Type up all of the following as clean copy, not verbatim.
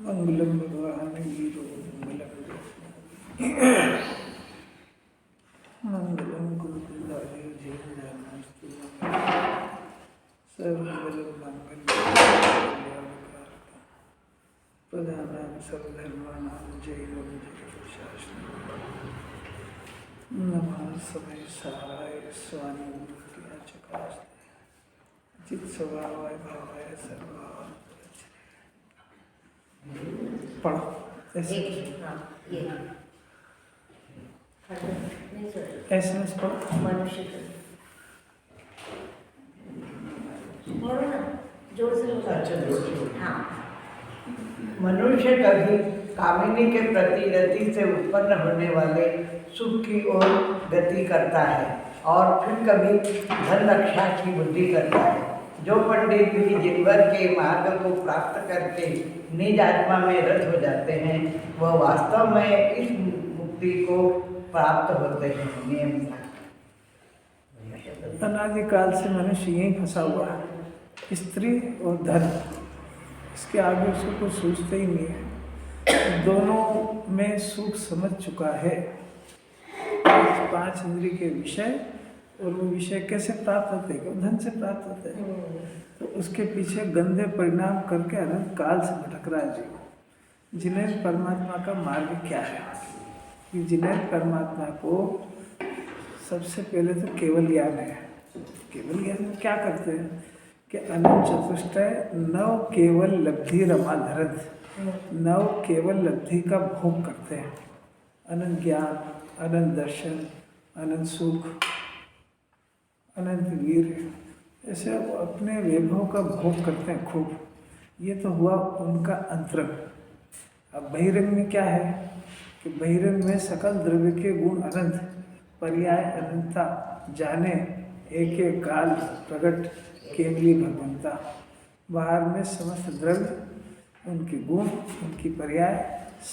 मंगलम भगवान वीरो मंगलम गुरुकुलाय जयनास्तु सर्वमंगल मंगल प्रधानां सर्वधर्माणां जयं जयशास्त्रम् नमः समय सहाय स्वामी मूर्तिया चकास्ते चित स्वभावाय भावाय सर्वभाव पढ़ो ऐसे ऐसे पढ़ो मनुष्य बोलो ना जोर से बोलो। हाँ मनुष्य कभी कामिनी के प्रति रति से उत्पन्न होने वाले सुख की ओर गति करता है और फिर कभी धन रक्षा की बुद्धि करता है। जो पंडित भी जीवन के मार्ग को प्राप्त करके निज आत्मा में रत हो जाते हैं वह वास्तव में इस मुक्ति को प्राप्त होते हैं। नियम अनादिकाल से मनुष्य यहीं फंसा हुआ है, स्त्री और धन, इसके आगे उसको कुछ सोचते ही नहीं है। दोनों में सुख समझ चुका है, पांच इंद्रिय के विषय, और वो विषय कैसे प्राप्त होते हैं? धन से प्राप्त होते हैं। तो उसके पीछे गंदे परिणाम करके अनंत काल से भटक रहा है जीव। जिन्हें परमात्मा का मार्ग क्या है कि जिन्हें परमात्मा को सबसे पहले तो केवल ज्ञान है। केवल ज्ञान में क्या करते हैं कि अनंत चतुष्टय नव केवल लब्धि रमाधरत, नव केवल लब्धि का भोग करते हैं। अनंत ज्ञान, अनंत दर्शन, अनंत सुख, अनंत वीर, ऐसे वो अपने वैभव का भोग करते हैं खूब। ये तो हुआ उनका अंतरंग। अब बहिरंग में क्या है कि बहिरंग में सकल द्रव्य के गुण अनंत, पर्याय अनंता, जाने एक एक काल प्रकट केवली भगवंता। बाहर में समस्त द्रव्य, उनके गुण, उनकी पर्याय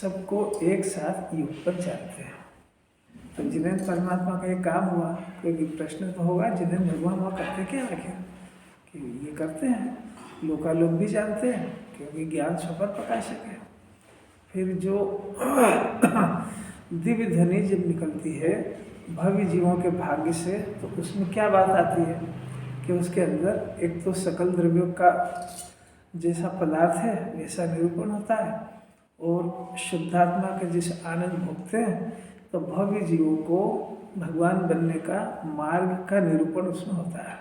सबको एक साथ युग पर जानते हैं। तो जिन्हें परमात्मा का ये काम हुआ, क्योंकि प्रश्न तो होगा जिन्हें भगवान वहाँ करते क्या रखे कि ये करते हैं, लोकालोक भी जानते हैं क्योंकि ज्ञान स्वपर प्रकाशक है। फिर जो दिव्य धनी जब निकलती है भव्य जीवों के भाग्य से, तो उसमें क्या बात आती है कि उसके अंदर एक तो सकल द्रव्यों का जैसा पदार्थ है वैसा निरूपण होता है, और शुद्धात्मा के जैसे आनंद भोगते हैं, तो भव्य जीवों को भगवान बनने का मार्ग का निरूपण उसमें होता है।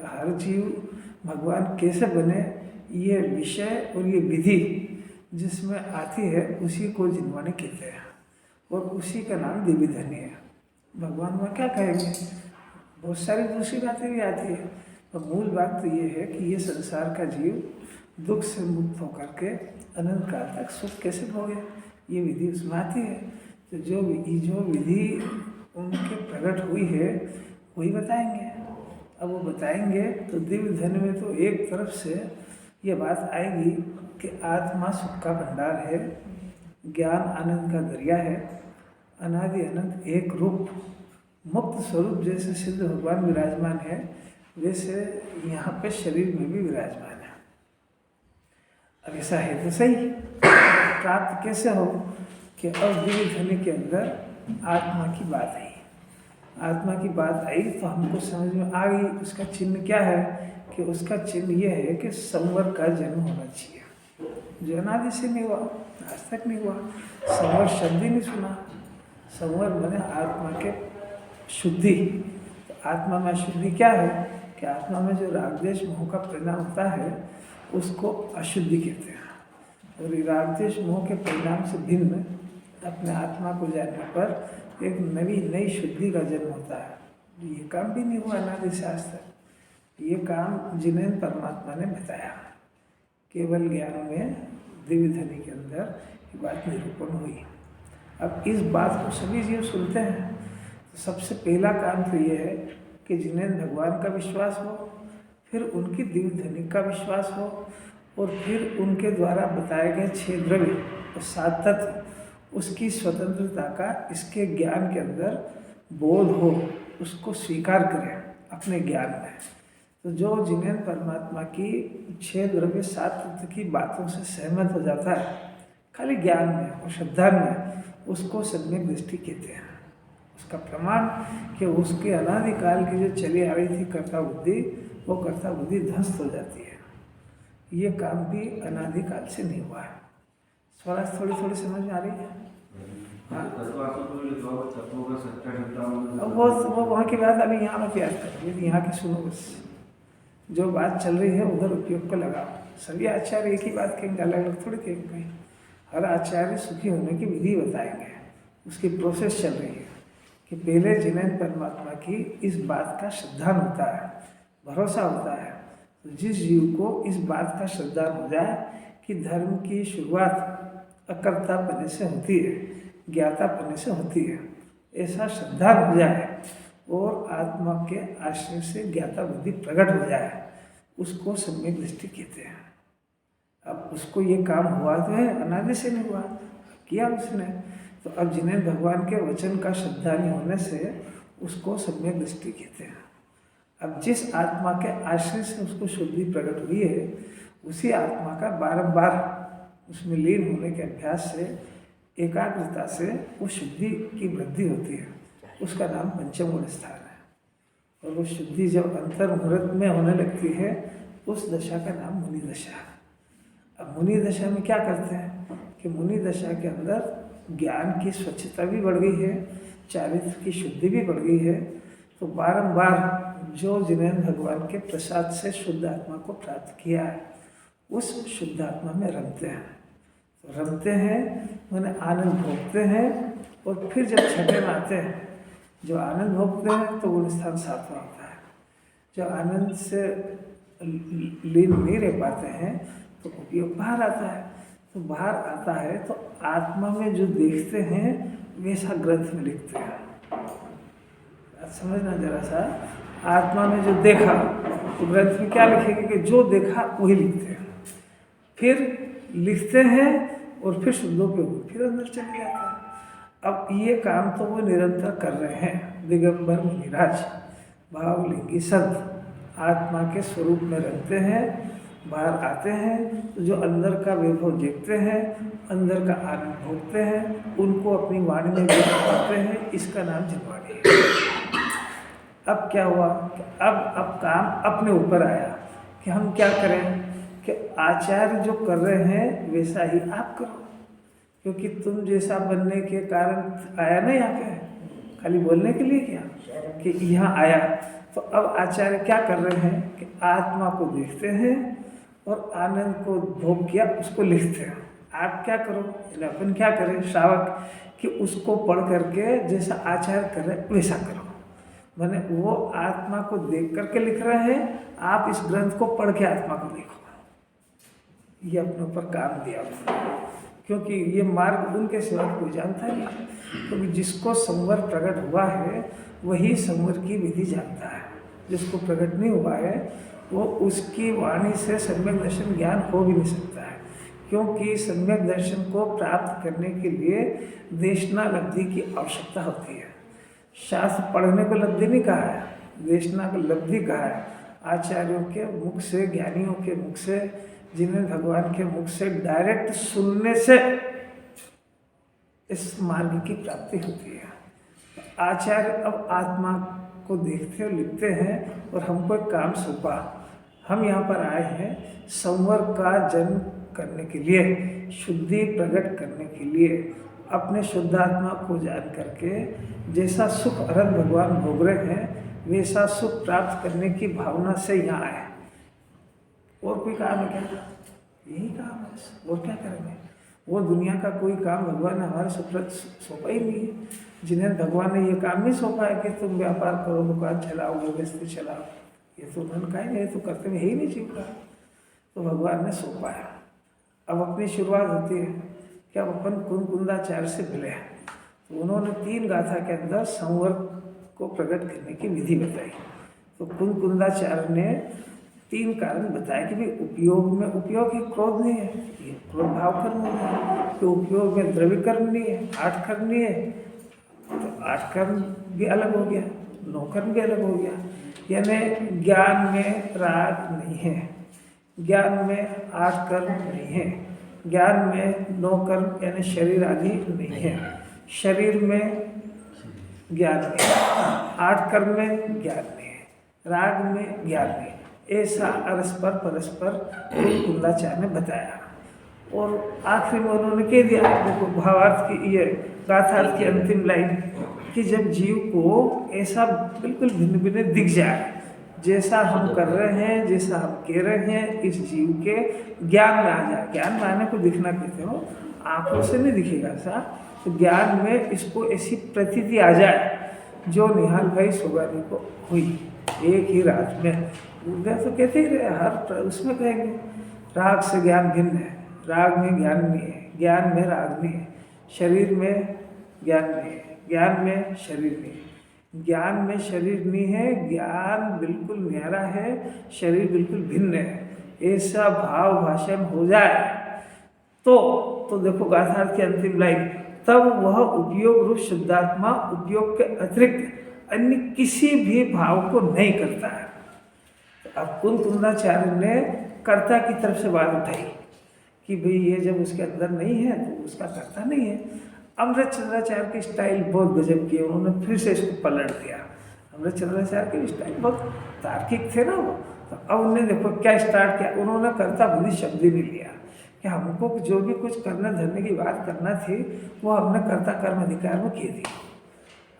हर जीव भगवान कैसे बने ये विषय और ये विधि जिसमें आती है उसी को जिनवाणी कहते हैं, और उसी का नाम दिव्य धनी है। भगवान वहाँ क्या कहेंगे? बहुत सारी दूसरी बातें भी आती है, तो मूल बात तो ये है कि ये संसार का जीव दुख से मुक्त होकर के अनंत काल तक सुख कैसे भोगे, ये विधि उसमें आती है। तो जो विधि उनके प्रकट हुई है वही बताएंगे। अब वो बताएंगे तो दिव्य धन में तो एक तरफ से ये बात आएगी कि आत्मा सुख का भंडार है, ज्ञान आनंद का दरिया है, अनादि अनंत एक रूप मुक्त स्वरूप जैसे सिद्ध भगवान विराजमान है, वैसे यहाँ पे शरीर में भी विराजमान है। अब ऐसा है तो सही, प्राप्त कैसे हो कि अब दिव्य धन के अंदर आत्मा की बात आई। आत्मा की बात आई तो हमको समझ में आ गई उसका चिन्ह क्या है, कि उसका चिन्ह ये है कि संवर का जन्म होना चाहिए, जो अनादि से नहीं हुआ, आज तक नहीं हुआ। संवर शब्द ही नहीं सुना। संवर माने आत्मा के शुद्धि। तो आत्मा में शुद्धि क्या है कि आत्मा में जो रागद्वेष मोह का परिणाम होता है उसको अशुद्धि कहते हैं, और रागद्वेष मोह के परिणाम से भिन्न अपने आत्मा को जानने पर एक नई शुद्धि का जन्म होता है। ये काम भी नहीं हुआ अनादि से आज तक। ये काम जिन्हें परमात्मा ने बताया, केवल ज्ञान में दिव्य धनी के अंदर ये बात निरूपण हुई। अब इस बात को सभी जीव सुनते हैं, तो सबसे पहला काम तो ये है कि जिन्हें भगवान का विश्वास हो, फिर उनकी दिव्य धनी का विश्वास हो, और फिर उनके द्वारा बताए गए 6 द्रव्य और 7 तत्व उसकी स्वतंत्रता का इसके ज्ञान के अंदर बोध हो, उसको स्वीकार करें अपने ज्ञान में। तो तो जो जिनेंद्र परमात्मा की 6 द्रव्य 7 तत्व की बातों से सहमत हो जाता है खाली ज्ञान में और श्रद्धा में, उसको सम्यक दृष्टि कहते हैं। उसका प्रमाण कि उसके अनादिकाल की जो चली आ रही थी कर्ता बुद्धि, वो कर्ता बुद्धि ध्वस्त हो जाती है। ये काम भी अनादिकाल से नहीं हुआ है। स्वराज थोड़ी थोड़ी समझ में आ रही है? हाँ, अब वो वहाँ की बात अभी यहाँ मत याद करो, यहाँ की सुनो बस। जो बात चल रही है उधर उपयोग को लगाओ। सभी आचार्य एक ही बात कहेंगे, अलग अलग थोड़ी कहेंगे कहीं। हर आचार्य सुखी होने की विधि बताएंगे, उसकी प्रोसेस चल रही है कि पहले जिनेंद्र परमात्मा की इस बात का श्रद्धान होता है, भरोसा होता है। तो जिस जीव को इस बात का श्रद्धान हो जाए कि धर्म की शुरुआत अकर्तापने से होती है, ज्ञातापने से होती है, ऐसा श्रद्धान हो जाए और आत्मा के आश्रय से ज्ञाता बुद्धि प्रकट हो जाए, उसको सम्यक दृष्टि कहते हैं। अब उसको ये काम हुआ तो है, अनादि से नहीं हुआ, किया उसने। तो अब जिन्हें भगवान के वचन का श्रद्धानी होने से उसको सम्यक दृष्टि कहते हैं। अब जिस आत्मा के आश्रय से उसको शुद्धि प्रकट हुई है, उसी आत्मा का बारंबार उसमें लीन होने के अभ्यास से, एकाग्रता से वो शुद्धि की वृद्धि होती है। उसका नाम पंचम स्थान है। और वो शुद्धि जब अंतर मुहूर्त में होने लगती है, उस दशा का नाम मुनि दशा। अब मुनि दशा में क्या करते हैं कि मुनि दशा के अंदर ज्ञान की स्वच्छता भी बढ़ गई है, चारित्र की शुद्धि भी बढ़ गई है। तो बारंबार जो जिन्हें भगवान के प्रसाद से शुद्ध आत्मा को प्राप्त किया है, उस शुद्ध आत्मा में रमते हैं। तो रमते हैं मैंने आनंद भोगते हैं। और फिर जब छठे में आते हैं, जो आनंद भोगते हैं तो वो स्थान 7वां होता है। जो आनंद से लीन नहीं रह पाते हैं तो उपयोग बाहर आता है। तो बाहर आता है तो आत्मा में जो देखते हैं वैसा ग्रंथ में लिखते हैं। समझना जरा सा, आत्मा में जो देखा तो ग्रंथ में क्या लिखेंगे कि जो देखा वही लिखते हैं। फिर लिखते हैं और फिर शुद्धों पे फिर अंदर चले जाते हैं। अब ये काम तो वो निरंतर कर रहे हैं। दिगंबर मुनिराज भावलिंगी संत आत्मा के स्वरूप में रहते हैं, बाहर आते हैं तो जो अंदर का वैभव देखते हैं, अंदर का आनंद भोगते हैं, उनको अपनी वाणी में व्यक्त करते हैं। इसका नाम जिनवाणी है। अब क्या हुआ कि अब काम अपने ऊपर आया कि हम क्या करें कि आचार्य जो कर रहे हैं वैसा ही आप करो, क्योंकि तुम जैसा बनने के कारण आया ना यहाँ पे, खाली बोलने के लिए क्या कि यहाँ आया। तो अब आचार्य क्या कर रहे हैं कि आत्मा को देखते हैं और आनंद को भोग किया उसको लिखते हैं। आप क्या करो, अपन क्या करें श्रावक कि उसको पढ़ करके जैसा आचार्य कर रहे वैसा करो। मैंने वो आत्मा को देख करके लिख रहे हैं, आप इस ग्रंथ को पढ़ के आत्मा को देखो। ये अपने ऊपर काम दिया, क्योंकि ये मार्ग उनके सिवा कोई जानता नहीं। क्योंकि जिसको संवर प्रकट हुआ है वही संवर की विधि जानता है। जिसको प्रकट नहीं हुआ है वो उसकी वाणी से सम्यक दर्शन ज्ञान हो भी नहीं सकता है। क्योंकि सम्यक दर्शन को प्राप्त करने के लिए देशना लब्धि की आवश्यकता होती है। शास्त्र पढ़ने को लब्धि नहीं कहा है, देशना को लब्धि कहा है। आचार्यों के मुख से, ज्ञानियों के मुख से, जिन्हें भगवान के मुख से डायरेक्ट सुनने से इस मार्ग की प्राप्ति होती है। आचार्य अब आत्मा को देखते और लिखते हैं और हमको एक काम सौंपा। हम यहाँ पर आए हैं संवर का जन्म करने के लिए, शुद्धि प्रकट करने के लिए, अपने शुद्धात्मा को जान करके जैसा सुख अरहत भगवान भोग रहे हैं वैसा सुख प्राप्त करने की भावना से यहाँ आए। और कोई काम है क्या? यही काम है, और क्या करेंगे? वो दुनिया का कोई काम भगवान ने हमारे सुप्रत सौंपा ही नहीं है। जिन्हें भगवान ने ये काम नहीं सौंपा है कि तुम व्यापार करो, दुकान चलाओ, गृहस्थी चलाओ, ये तो उन्होंने कहा ही नहीं, तो करते हुए ही नहीं सीखा। तो भगवान ने सौंपा है। अब अपनी शुरुआत होती है कि अब अपन कुंदाचार्य से मिले। तो उन्होंने 3 गाथा के अंदर संवर को प्रकट करने की विधि बताई। तो कुंदाचार्य ने 3 कारण बताए कि भाई उपयोग में, उपयोग ही क्रोध नहीं है, ये क्रोध भाव कर्म नहीं है। तो उपयोग में द्रव्य कर्म नहीं है, 8 कर्म नहीं है, तो 8 कर्म भी अलग हो गया, 9 कर्म भी अलग हो गया। यानी ज्ञान में राग नहीं है, ज्ञान में 8 कर्म नहीं है, ज्ञान में 9 कर्म यानी शरीर आदि नहीं है, शरीर में ज्ञान नहीं है, 8 कर्म में ज्ञान नहीं है, राग में ज्ञान नहीं है। ऐसा परस्पर परस्पर कुंदाचार्य ने बताया। और आखिरी में उन्होंने कह दिया, देखो भावार्थ की ये गाथार्थ की अंतिम लाइन, कि जब जीव को ऐसा बिल्कुल भिन्न भिन्न दिख जाए, जैसा हम कर रहे हैं, जैसा हम कह रहे हैं, इस जीव के ज्ञान में आ जाए। ज्ञान में आने को दिखना कहते हो, आंखों से नहीं दिखेगा ऐसा, तो ज्ञान में इसको ऐसी प्रतीति आ जाए जो निहाल भाई सोगानी को हुई एक ही रात में। गुरुदेव तो कहते ही रहे, हर उसमें कहेंगे राग से ज्ञान भिन्न है, राग में ज्ञान नहीं है, ज्ञान में राग नहीं है, शरीर में ज्ञान नहीं है, ज्ञान में शरीर नहीं है, ज्ञान में शरीर नहीं है, ज्ञान बिल्कुल न्यारा है, शरीर बिल्कुल भिन्न है। ऐसा भाव भाषण हो जाए तो देखो गाथार्थ की अंतिम लाइन, तब वह उपयोग रूप शुद्धात्मा उपयोग के अतिरिक्त अन्य किसी भी भाव को नहीं करता है। अब कुंदाचार्य ने कर्ता की तरफ से बात उठाई कि भाई ये जब उसके अंदर नहीं है तो उसका कर्ता नहीं है। अमृत चंद्राचार्य की स्टाइल बहुत गजब की है, उन्होंने फिर से इसको पलट दिया। अमृत चंद्राचार्य की स्टाइल बहुत तार्किक थे ना वो, तो अब उन्होंने देखो क्या स्टार्ट किया, उन्होंने कर्ता बुद्धि शब्द ही नहीं लिया कि हमको जो भी कुछ करने धरने की बात करना थी वो हमने कर्ता कर्म अधिकार में की थी।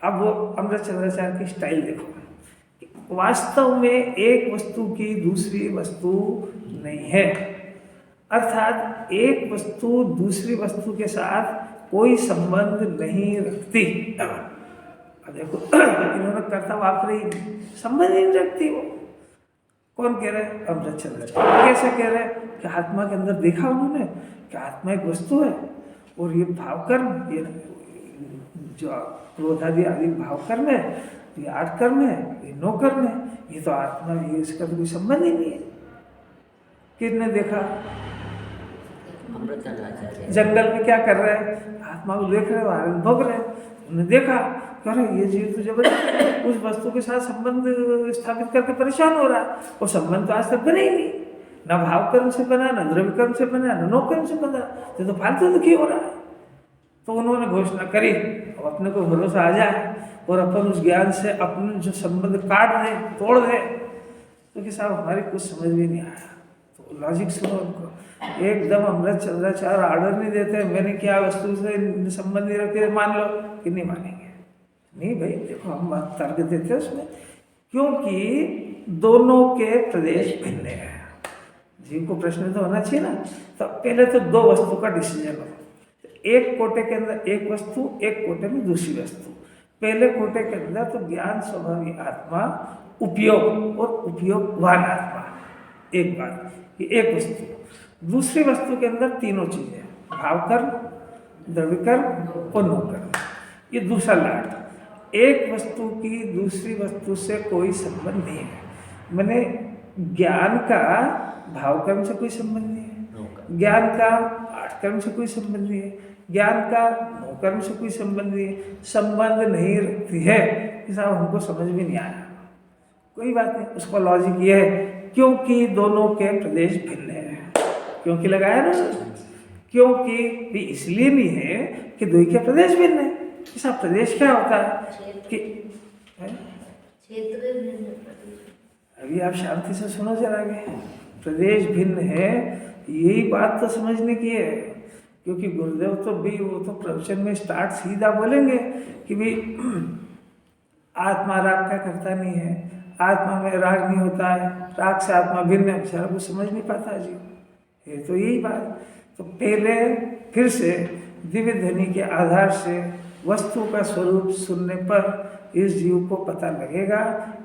अब वो अमृत चंद्राचार्य की स्टाइल देखो, वास्तव में एक वस्तु की दूसरी वस्तु नहीं है, अर्थात एक वस्तु दूसरी वस्तु के साथ कोई संबंध नहीं रखती। अब देखो इन्होंने कर्ता वापरे, संबंध नहीं रखती। वो कौन कह रहे हैं? अमृत चंद्राचार्य। कैसे कह रहे हैं कि आत्मा के अंदर देखा उन्होंने कि आत्मा एक वस्तु है और ये भावकर्म, ये जो क्रोधादि आदि भावकर्म है, ये 8 कर्म है, ये 9 कर्म है, ये तो आत्मा, ये इसका तो कोई संबंध ही नहीं है। किसने देखा? जंगल में क्या कर रहे हैं? आत्मा को देख रहे हो, भोग रहे हैं, उन्होंने देखा कह रहे ये जीव तो जबरदस्त उस वस्तु के साथ संबंध स्थापित करके परेशान हो रहा है, वो संबंध तो आज तक बने ही नहीं, ना भाव कर्म से बना, ना द्रव्य कर्म से बना, ना 9 कर्म से बना, तो फालतू दुखी हो रहा है। तो उन्होंने घोषणा करी, अब अपने को भरोसा आ जाए और अपन उस ज्ञान से अपने जो संबंध काट दें, तोड़ दें, तो कि साहब हमारी कुछ समझ में नहीं आया। तो लॉजिक सुनो उनको, एकदम अमृत चंद्राचार्य ऑर्डर नहीं देते मैंने क्या वस्तु से संबंध नहीं रखते, मान लो कि नहीं मानेंगे। नहीं भाई देखो, हम बात तर्क देते हैं उसमें, क्योंकि दोनों के प्रदेश भिन्न है। जीव को प्रश्न तो होना चाहिए ना, तो पहले तो 2 वस्तु का डिसीजन हो, एक कोटे के अंदर एक वस्तु, एक कोटे में दूसरी वस्तु। पहले कोटे के अंदर तो ज्ञान स्वभावी आत्मा, उपयोग और उपयोगवान आत्मा, एक बात, ये एक वस्तु। दूसरी वस्तु के अंदर तीनों चीजें, भावकर्म, द्रव्यकर्म और नोकर्म, ये दूसरा लाट। एक वस्तु की दूसरी वस्तु से कोई संबंध नहीं है, मैंने ज्ञान का भावकर्म से कोई संबंध नहीं है, ज्ञान का 8 कर्म से कोई संबंध नहीं है, ज्ञान का 9 कर्म से कोई संबंध नहीं है, संबंध नहीं रखती है। साहब हमको समझ में नहीं आया, कोई बात नहीं, उसका लॉजिक ये है क्योंकि दोनों के प्रदेश भिन्न है। क्योंकि लगाया ना, क्योंकि भी इसलिए नहीं है कि दो के प्रदेश भिन्न है। ऐसा प्रदेश क्या होता है कि अभी आप शांति से सुनो जरा, प्रदेश भिन्न है, यही बात तो समझने की है। क्योंकि गुरुदेव तो भी वो तो प्रवचन में स्टार्ट सीधा बोलेंगे कि भी आत्मा राग का करता नहीं है, आत्मा में राग नहीं होता है, राग से आत्मा भिन्न है, बेचारा कुछ समझ नहीं पाता जी, ये तो यही बात। तो पहले फिर से दिव्य ध्वनि के आधार से वस्तु का स्वरूप सुनने पर इस जीव को पता लगेगा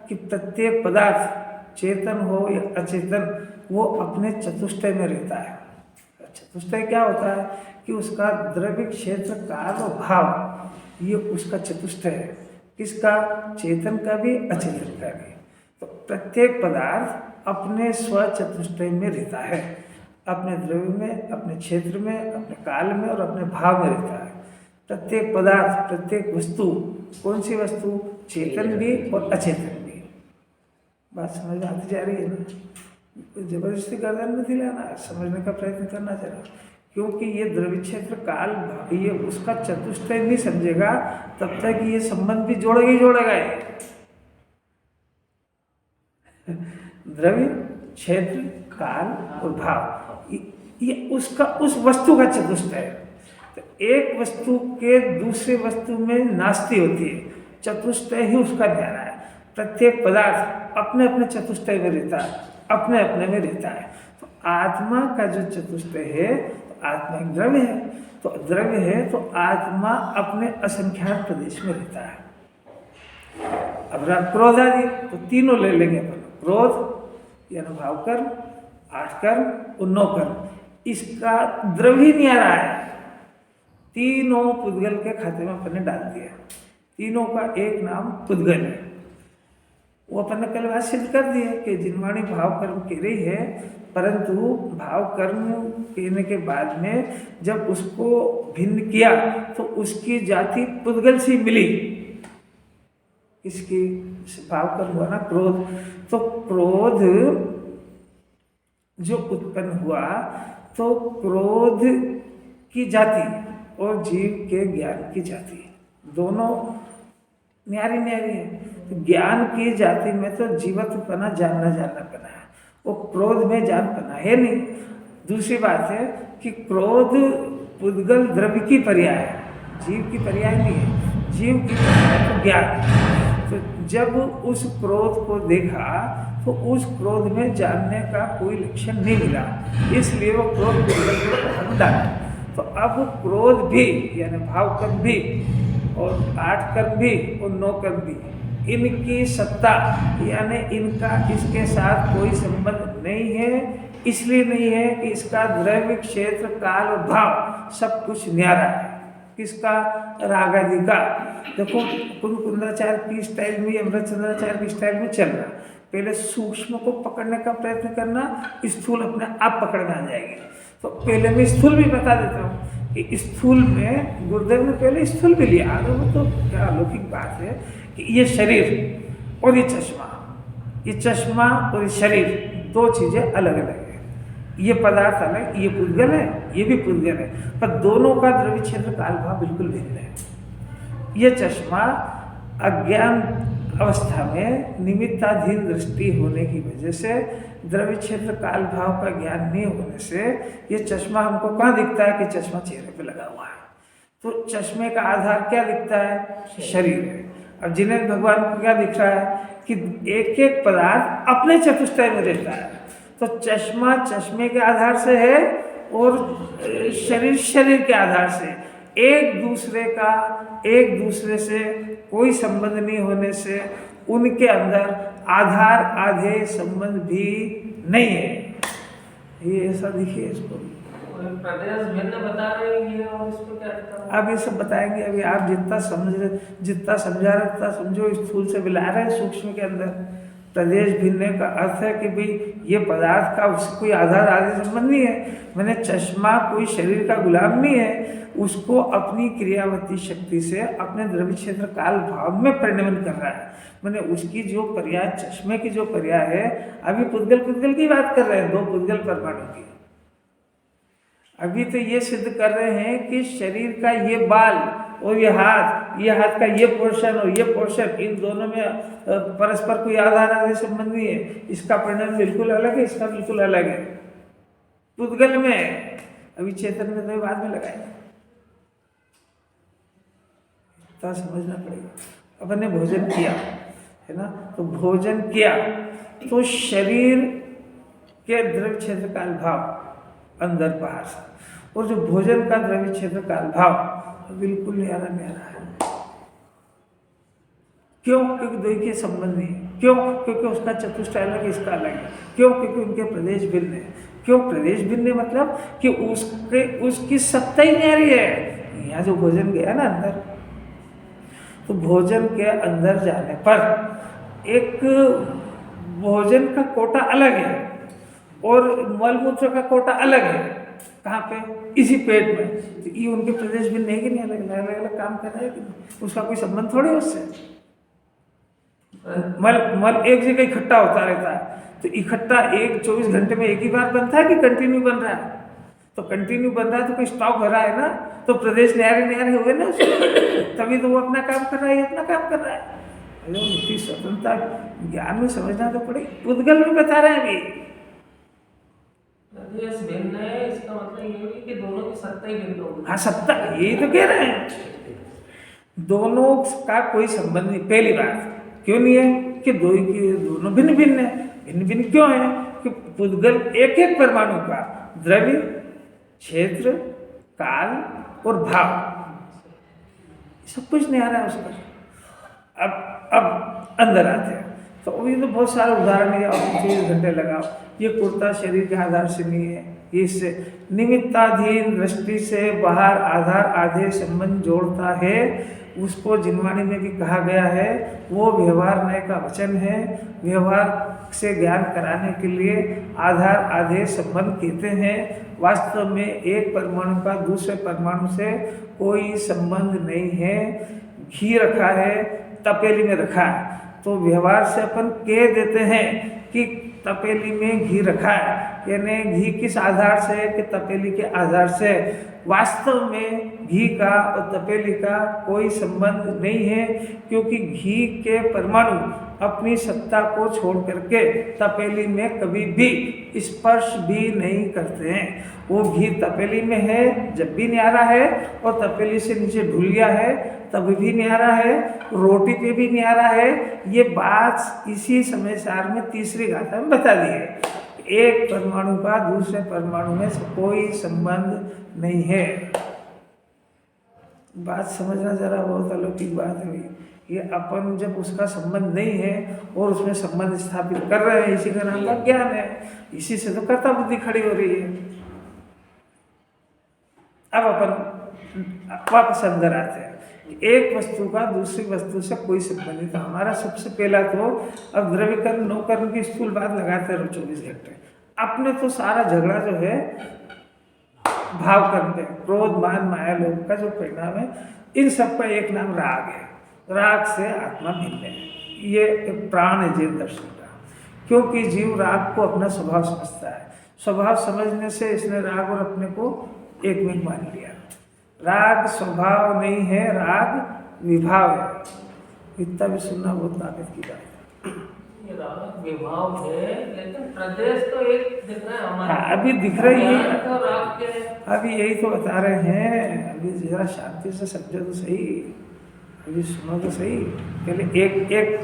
कि प्रत्येक पदार्थ चेतन हो या अचेतन वो अपने चतुष्टय में रहता है। चतुष्टय क्या होता है कि उसका द्रव्य क्षेत्र काल और भाव, ये उसका चतुष्टय है, किसका? चेतन का भी अचेतन का भी। तो प्रत्येक पदार्थ अपने स्व चतुष्टय में रहता है, अपने द्रव्य में, अपने क्षेत्र में, अपने काल में और अपने भाव में रहता है। प्रत्येक पदार्थ, प्रत्येक वस्तु, कौन सी वस्तु? चेतन भी और अचेतन भी। बात समझ में आती जा रही है ना? जबरदस्ती गर्दन में दिलाना, समझने का प्रयत्न करना चाहिए, क्योंकि ये द्रव्य क्षेत्र काल ये उसका चतुष्टय नहीं समझेगा तब तक ये संबंध भी जोड़ेगा ही जोड़ेगा ये। द्रव्य क्षेत्र काल और भाव ये उसका उस वस्तु का चतुष्टय है। तो एक वस्तु के दूसरे वस्तु में नास्ति होती है, चतुष्टय ही उसका न्यारा है। प्रत्येक पदार्थ अपने अपने चतुष्टय में रहता है, अपने अपने में रहता है। तो आत्मा का जो चतुष्टय है, तो आत्मा एक द्रव्य है, तो द्रव्य है तो आत्मा अपने असंख्यात प्रदेश में रहता है। अब क्रोध आदि तो तीनों ले लेंगे अपन, क्रोध यानी भाव कर्म, 8 कर्म और 9 कर्म, इसका द्रव्य ही नहीं आ रहा है। तीनों पुद्गल के खाते में अपन ने डाल दिया, तीनों का एक नाम पुद्गल है। वो अपन ने कल बात सिद्ध कर दी है कि जिनवाणी भाव कर्म कह रही है, परंतु भाव कर्म कहने के बाद में जब उसको भिन्न किया तो उसकी जाति पुद्गल से मिली। इसकी भाव कर्म हुआ ना क्रोध, तो क्रोध जो उत्पन्न हुआ तो क्रोध की जाति और जीव के ज्ञान की जाति दोनों न्यारी न्यारी है। तो ज्ञान की जाति में तो जीवत्वपना जानना पना है, वो क्रोध में जान पना है नहीं। दूसरी बात है कि क्रोध पुद्गल द्रव्य की पर्याय है, जीव की पर्याय नहीं है। जीव की पर्याय तो ज्ञान। तो जब उस क्रोध को देखा तो उस क्रोध में जानने का कोई लक्षण नहीं मिला, इसलिए वो क्रोध पुद्गल को हम डाला। तो अब क्रोध भी यानी भाव कर्म भी और 8 कर्म भी और 9 कर्म भी, इनकी सत्ता यानी इनका इसके साथ कोई संबंध नहीं है। इसलिए नहीं है कि इसका द्रव्य क्षेत्र काल और भाव सब कुछ न्यारा है। किसका? राग आदि का। देखो कुंदाचार्य की स्टाइल में, अमृतचंद्राचार्य की स्टाइल में चल रहा। पहले सूक्ष्म को पकड़ने का प्रयत्न करना, स्थूल अपने आप पकड़ में आ जाएगी। तो पहले मैं स्थूल भी बता देता हूँ कि स्थूल में गुरुदेव ने पहले स्थूल भी लिया। वो तो क्या अलौकिक बात है कि ये शरीर और ये चश्मा और ये शरीर दो चीज़ें अलग अलग है। ये पदार्थ अलग, ये पुद्गल है, ये भी पुद्गल है, पर दोनों का द्रव्य क्षेत्र काल भाव बिल्कुल भिन्न है। ये चश्मा अज्ञान अवस्था में निमित्ताधीन दृष्टि होने की वजह से, द्रव्य क्षेत्र काल भाव का ज्ञान नहीं होने से ये चश्मा हमको कहाँ दिखता है कि चश्मा चेहरे पे लगा हुआ है। तो चश्मे का आधार क्या दिखता है? शरीर है। अब जिन्हें भगवान को क्या दिख रहा है कि एक एक पदार्थ अपने चतुष्टय में रहता है। तो चश्मा चश्मे के आधार से है और शरीर शरीर के आधार से। एक दूसरे से कोई संबंध नहीं होने से उनके अंदर आधार आधे संबंध भी नहीं है। ये ऐसा दिखिए इसको प्रदेश भिन्न बता रहे हैं और इसको क्या अब ये सब बताएंगे। अभी आप जितना समझा रहे उतना समझो। स्थूल से मिला रहे हैं सूक्ष्म के अंदर। प्रदेश भिन्न का अर्थ है कि भाई ये पदार्थ का उससे कोई आधार आदि संबंध नहीं है। मैंने चश्मा कोई शरीर का गुलाम नहीं है, उसको अपनी क्रियावती शक्ति से अपने द्रव्य क्षेत्र काल भाव में परिणमन कर रहा है। मैंने उसकी जो पर्याय, चश्मे की जो पर्याय है, अभी पुद्गल की बात कर रहे हैं, 2 पुद्गल परमाणु की। अभी तो ये सिद्ध कर रहे हैं कि शरीर का ये बाल और ये हाथ का ये पोर्शन और ये पोर्शन, इन दोनों में परस्पर कोई आधार आदि संबंध नहीं है। इसका परिणाम बिल्कुल अलग है, इसका बिल्कुल अलग है। पुद्गल में अभी चेतन में तो बाद में लगाएंगे, तो समझना पड़ेगा। अपन ने भोजन किया है ना, तो भोजन किया तो शरीर के द्रव्य क्षेत्र काल भाव अंदर बाहर से, और जो भोजन का द्रव्य क्षेत्र काल भाव बिल्कुल न्यारा है। क्यों? क्योंकि दो के संबंध नहीं है। क्यों? क्योंकि उसका चतुष्टय अलग है, इसका अलग है। क्यों? क्योंकि उनके प्रदेश भिन्न है। क्यों प्रदेश भिन्न? मतलब कि उसकी सत्ता ही न्यारी है। यहाँ जो भोजन गया ना अंदर, तो भोजन के अंदर जाने पर एक भोजन का कोटा अलग है और मलमूत्र का कोटा अलग है। कहाँ पे? इसी पेट में। तो ये उनके प्रदेश भिन्न है कि नहीं? अलग अलग काम कर रहे हैं कि नहीं? उसका कोई संबंध थोड़ी उससे। मल मल एक जगह इकट्ठा होता रहता है, तो इकट्ठा 24 घंटे में एक ही बार बनता है कि कंटिन्यू बन रहा है? तो कंटिन्यू बन रहा है तो कोई स्टॉक हो रहा है ना, तो प्रदेश न्यारे हुए ना उसमें, तभी तो वो अपना काम कर रहा है, अपना काम कर रहा है। इतनी स्वतंत्रता ज्ञान में समझना तो पड़े। उद्गल में बता रहे हैं अभी प्रदेश भिन्न है, इसका मतलब ये भी कि दोनों की सत्ता ही भिन्न होगी। हाँ, सत्ता, यही तो कह रहे हैं, दोनों का कोई संबंध नहीं। पहली बात क्यों नहीं है कि दोनों भिन्न भिन्न है। भिन्न भिन्न क्यों है कि पुद्गल एक एक परमाणु का द्रव्य, क्षेत्र, काल और भाव सब कुछ नहीं आ रहा है उसका। अब अंदर आते हैं तो अभी तो बहुत सारे उदाहरण है, आप 24 घंटे लगाओ। ये कुर्ता शरीर के आधार से नहीं है, इससे निमित्ताधीन दृष्टि से बाहर आधार आधे संबंध जोड़ता है। उसको जिनवाणी में भी कहा गया है, वो व्यवहार नय का वचन है। व्यवहार से ज्ञान कराने के लिए आधार आधे संबंध कहते हैं। वास्तव में एक परमाणु का दूसरे परमाणु से कोई संबंध नहीं है। घी रखा है, तपेली में रखा है, तो व्यवहार से अपन कह देते हैं कि तपेली में घी रखा है, यानी घी किस आधार से है कि तपेली के आधार से। वास्तव में घी का और तपेली का कोई संबंध नहीं है, क्योंकि घी के परमाणु अपनी सत्ता को छोड़ करके तपेली में कभी भी स्पर्श भी नहीं करते हैं। वो घी तपेली में है जब भी न्यारा है, और तपेली से नीचे ढुलिया है तब भी न्यारा है, रोटी पे भी न्यारा है। ये बात इसी समय सार में तीसरी गाथा में बता दी है। एक परमाणु का दूसरे परमाणु में कोई संबंध नहीं है। बात समझना जरा, बहुत अलौकिक बात है ये। अपन जब उसका संबंध नहीं है और उसमें संबंध स्थापित कर रहे हैं, इसी का नाम का ज्ञान है। इसी से तो कर्ता बुद्धि खड़ी हो रही है। अब अपन वापस अंदर आते हैं। एक वस्तु का दूसरी वस्तु से कोई संबंध नहीं था। हमारा सबसे पहला तो अब द्रव्य कर्म नौ कर्म की स्थूल बात लगाते रहो 24 घंटे। अपने तो सारा झगड़ा जो है भाव कर्म पे, क्रोध मान माया लोभ का जो परिणाम है, इन सब का एक नाम राग है। राग से आत्मा भिन्न है, ये एक प्राण है जीव दर्शन का। क्योंकि जीव राग को अपना स्वभाव समझता है। स्वभाव समझने से इसने राग और अपने को एक में मान लिया। राग स्वभाव नहीं है, राग विभाव है। इतना भी सुनना बहुत ताकत की बात है। ये राग विभाव है, लेकिन प्रदेश तो एक दिख रहा है हमारा। हाँ, अभी दिख रही है। तो राग के अभी यही तो बता रहे हैं। अभी जरा शांति से समझो तो सही, अभी सुनो तो सही। पहले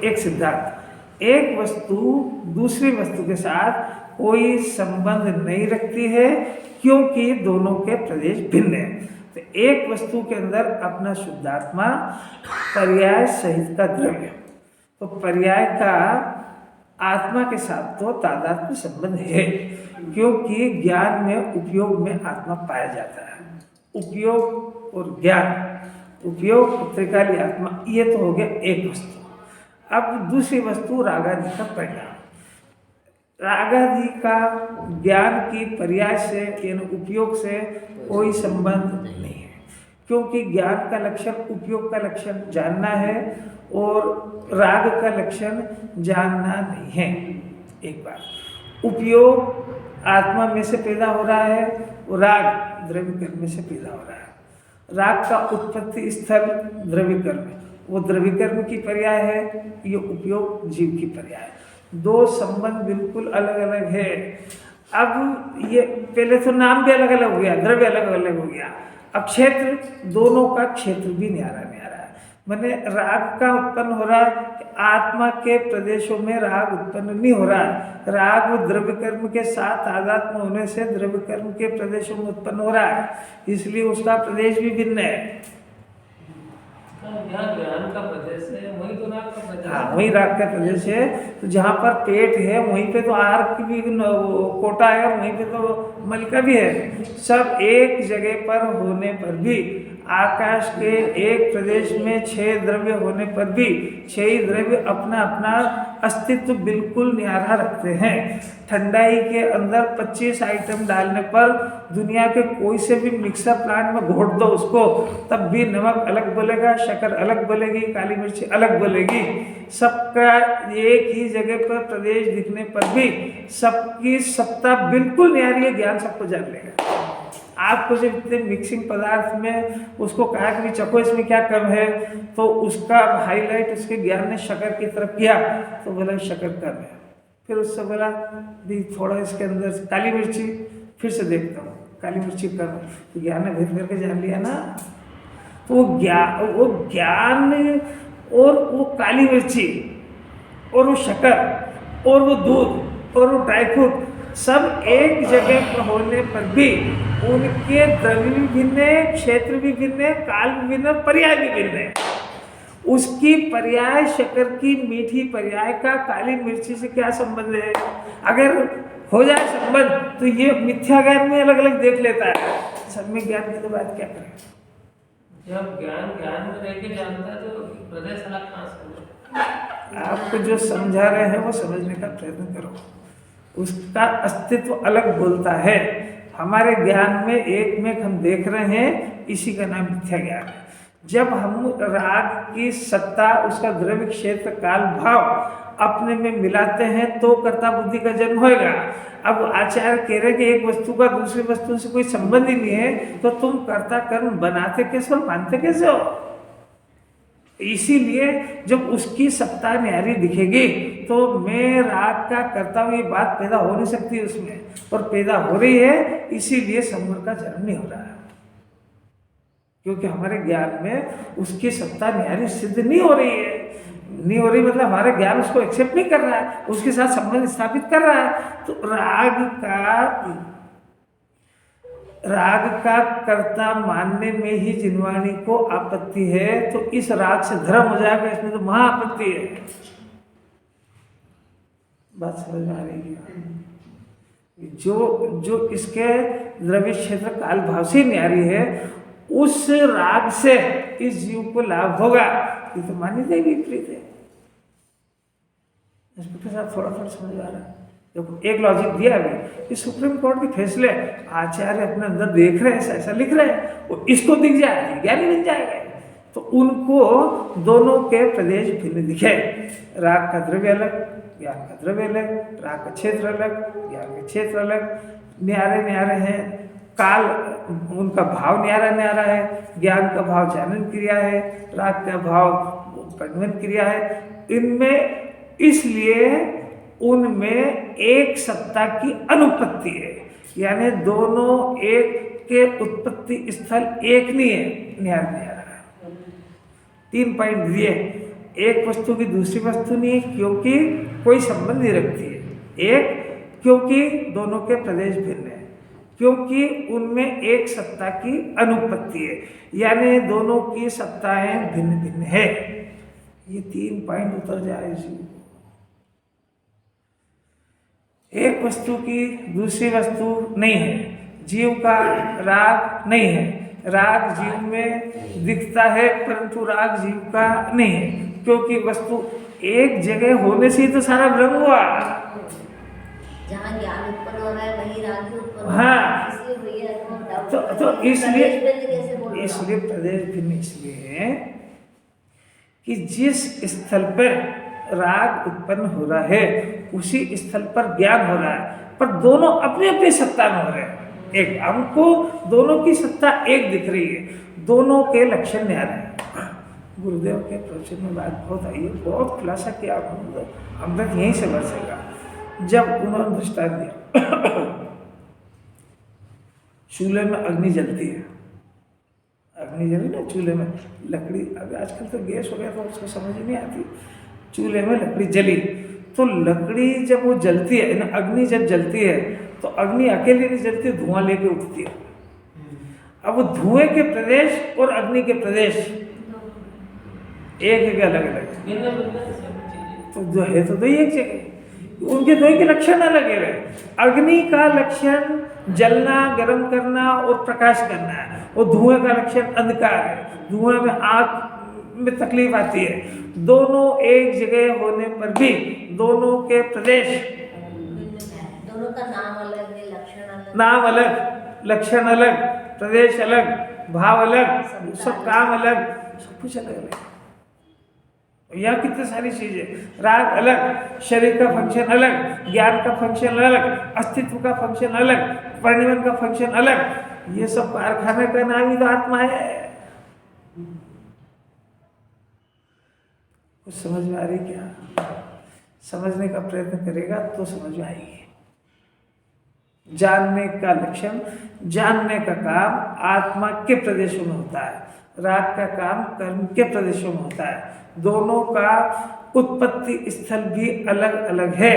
एक सिद्धांत, एक वस्तु दूसरी वस्तु के साथ कोई संबंध नहीं रखती है, क्योंकि दोनों के प्रदेश भिन्न हैं। तो एक वस्तु के अंदर अपना शुद्धात्मा पर्याय सहित का द्रव्य, तो पर्याय का आत्मा के साथ तो तादात्म्य संबंध है, क्योंकि ज्ञान में उपयोग में आत्मा पाया जाता है। उपयोग और ज्ञान, उपयोग त्रिकाली आत्मा, ये तो हो गया एक वस्तु। अब दूसरी वस्तु रागादि का परिणाम। रागादि का ज्ञान की पर्याय से यानी उपयोग से कोई संबंध नहीं है, क्योंकि ज्ञान का लक्षण उपयोग का लक्षण जानना है और राग का लक्षण जानना नहीं है। एक बात, उपयोग आत्मा में से पैदा हो रहा है और राग द्रव्य कर्म में से पैदा हो रहा है। राग का उत्पत्ति स्थल द्रव्य कर्म, वो द्रव्य कर्म की पर्याय है, ये उपयोग जीव की पर्याय है। दो संबंध बिल्कुल अलग अलग है। अब ये पहले तो नाम भी अलग अलग हो गया, द्रव्य अलग अलग हो गया। अब क्षेत्र, दोनों का क्षेत्र भी न्यारा न्यारा है। मैंने राग का उत्पन्न हो रहा है, आत्मा के प्रदेशों में राग उत्पन्न नहीं हो रहा है। राग द्रव्य कर्म के साथ तादात्म्य होने से द्रव्य कर्म के प्रदेशों में उत्पन्न हो रहा है, इसलिए उसका प्रदेश भी भिन्न है। ज्ञान का प्रदेश है, वही तो राग का प्रदेश है। हाँ, वही राग का प्रदेश है। तो जहाँ पर पेट है वहीं पे तो आहार की भी कोटा है, और वहीं पे तो मल का भी है। सब एक जगह पर होने पर भी, आकाश के एक प्रदेश में 6 द्रव्य होने पर भी 6 द्रव्य अपना अपना अस्तित्व बिल्कुल न्यारा रखते हैं। ठंडाई के अंदर 25 आइटम डालने पर दुनिया के कोई से भी मिक्सर प्लांट में घोट दो उसको, तब भी नमक अलग बोलेगा, शक्कर अलग बोलेगी, काली मिर्ची अलग बोलेगी। सबका एक ही जगह पर प्रदेश दिखने पर भी सबकी सत्ता बिल्कुल न्यारी है, ज्ञान सबको जान लेगा। आपको जब इतने मिक्सिंग पदार्थ में उसको कहा कि चखो इसमें क्या कम है, तो उसका हाईलाइट उसके ज्ञान ने शक्कर की तरफ किया, तो बोला शक्कर कम है। फिर उससे बोला भी थोड़ा इसके अंदर से काली मिर्ची, फिर से देखता हूँ काली मिर्ची कम है, तो ज्ञान ने भेद करके जान लिया ना। तो वो ज्ञान और वो काली मिर्ची और वो शक्कर और वो दूध और वो ड्राई फ्रूट सब एक जगह पर होने पर भी उनके द्रव्य भी भिन्न है, क्षेत्र भी भिन्न है, काल भी भिन्न है, पर्याय भी भिन्न है। उसकी पर्याय शक्कर की मीठी पर्याय का काली मिर्ची से क्या संबंध है? अगर हो जाए संबंध तो ये मिथ्या ज्ञान में अलग अलग देख लेता है, सब में ज्ञान की तो बात क्या करें। जब ज्ञान में रह के जानता है तो प्रदेश अलग कहाँ से? आपको जो समझा रहे हैं वो समझने का प्रयत्न करो, उसका अस्तित्व अलग बोलता है। हमारे ज्ञान में एक में हम देख रहे हैं, इसी का नाम मिथ्या ज्ञान है। जब हम राग की सत्ता, उसका द्रव्य क्षेत्र काल भाव अपने में मिलाते हैं तो कर्ता बुद्धि का जन्म होगा। अब आचार्य कह रहे कि एक वस्तु का दूसरी वस्तु से कोई संबंध ही नहीं है, तो तुम कर्ता कर्म बनाते कैसे और मानते कैसे हो? इसीलिए जब उसकी सत्ता न्यारी दिखेगी तो मैं राग का करता हूँ, ये बात पैदा हो नहीं सकती उसमें, और पैदा हो रही है इसीलिए संवर का जन्म नहीं हो रहा है, क्योंकि हमारे ज्ञान में उसकी सत्ता न्यारी सिद्ध नहीं हो रही है। नहीं हो रही मतलब हमारा ज्ञान उसको एक्सेप्ट नहीं कर रहा है, उसके साथ संबंध स्थापित कर रहा है। तो राग का कर्ता मानने में ही जिनवाणी को आपत्ति है, तो इस राग से धर्म हो जाएगा, इसमें तो महा आपत्ति है। बात समझ में आ रही है? जो इसके द्रव्य क्षेत्र काल भाव से न्यारी है, उस राग से इस जीव को लाभ होगा, ये तो मानी जाएगी विपरीत है। इसके साथ थोड़ा थोड़ा समझ आ रहा है। देखो एक लॉजिक दिया अभी, ये सुप्रीम कोर्ट के फैसले आचार्य अपने अंदर देख रहे हैं, ऐसा लिख रहे हैं, और इसको दिख जाए ज्ञानी बन जाएगा। तो उनको दोनों के प्रदेश भिन्न दिखे, राग का द्रव्य अलग, ज्ञान का द्रव्य अलग, राग का क्षेत्र अलग, ज्ञान का क्षेत्र अलग, न्यारे न्यारे हैं, काल उनका भाव न्यारा न्यारा है, ज्ञान का भाव जानन क्रिया है, राग का भाव प्रगमन क्रिया है। इनमें इसलिए उनमें एक सत्ता की अनुपत्ति है, यानी दोनों एक के उत्पत्ति स्थल एक नहीं है, न्यारा न्यारा है। 3 पॉइंट दिए, एक वस्तु की दूसरी वस्तु नहीं है क्योंकि कोई संबंध नहीं रखती है, एक क्योंकि दोनों के प्रदेश भिन्न है, क्योंकि उनमें एक सत्ता की अनुपत्ति है, यानी दोनों की सत्ताएं भिन्न भिन्न है। ये 3 पॉइंट उतर जाए जीव को। एक वस्तु की दूसरी वस्तु नहीं है, जीव का राग नहीं है, राग जीव में दिखता है परंतु राग जीव का नहीं है, क्योंकि वस्तु एक जगह होने से ही तो सारा भ्रम हुआ। जहाँ ज्ञान उत्पन्न हो रहा है वहीं राग भी उत्पन्न हो रहा हाँ, है, इसलिए भैया तो इसलिए इसलिए प्रदेश भिन्न इसलिए है कि जिस स्थल पर राग उत्पन्न हो रहा है उसी स्थल पर ज्ञान हो रहा है, पर दोनों अपनी अपनी सत्ता में हो रहे हैं। एक हमको दोनों की सत्ता एक दिख रही है, दोनों के लक्षण न्यारे हैं। गुरुदेव के प्रवचन में बात बहुत आई है, बहुत खुलासा किया अमृत यहीं से बरसेगा। जब उन्होंने दृष्टांत दिया चूल्हे में अग्नि जलती है, अग्नि जली ना चूल्हे में, लकड़ी अभी आजकल तो गैस हो गया तो उसको समझ ही नहीं आती। चूल्हे में लकड़ी जली, तो लकड़ी जब वो जलती है ना, अग्नि जब जलती है तो अग्नि अकेले नहीं जलती, धुआं लेके उठती है। अब वो धुएं के प्रदेश और अग्नि के प्रदेश एक जगह अलग अलग, तो जो है तो दो एक जगह, उनके दो के लक्षण अलग है। अग्नि का लक्षण जलना, गर्म करना और प्रकाश करना है, और धुएं का लक्षण अंधकार है, धुएं में आग में तकलीफ आती है। दोनों एक जगह होने पर भी दोनों के प्रदेश, दोनों का नाम अलग है, लक्षण अलग, नाम अलग, लक्षण अलग, प्रदेश अलग, भाव अलग, सब काम अलग, सब कुछ अलग अलग। यहाँ कितनी सारी चीजें, राग अलग, शरीर का फंक्शन अलग, ज्ञान का फंक्शन अलग, अस्तित्व का फंक्शन अलग, परिणमन का फंक्शन अलग। ये सब कारखाने का नाम ही तो आत्मा है। कुछ समझ में आ रही क्या? समझने का प्रयत्न करेगा तो समझ में आएगी। जानने का लक्षण, जानने का काम आत्मा के प्रदेशों में होता है, राग का काम कर्म के प्रदेशों में होता है। दोनों का उत्पत्ति स्थल भी अलग अलग है,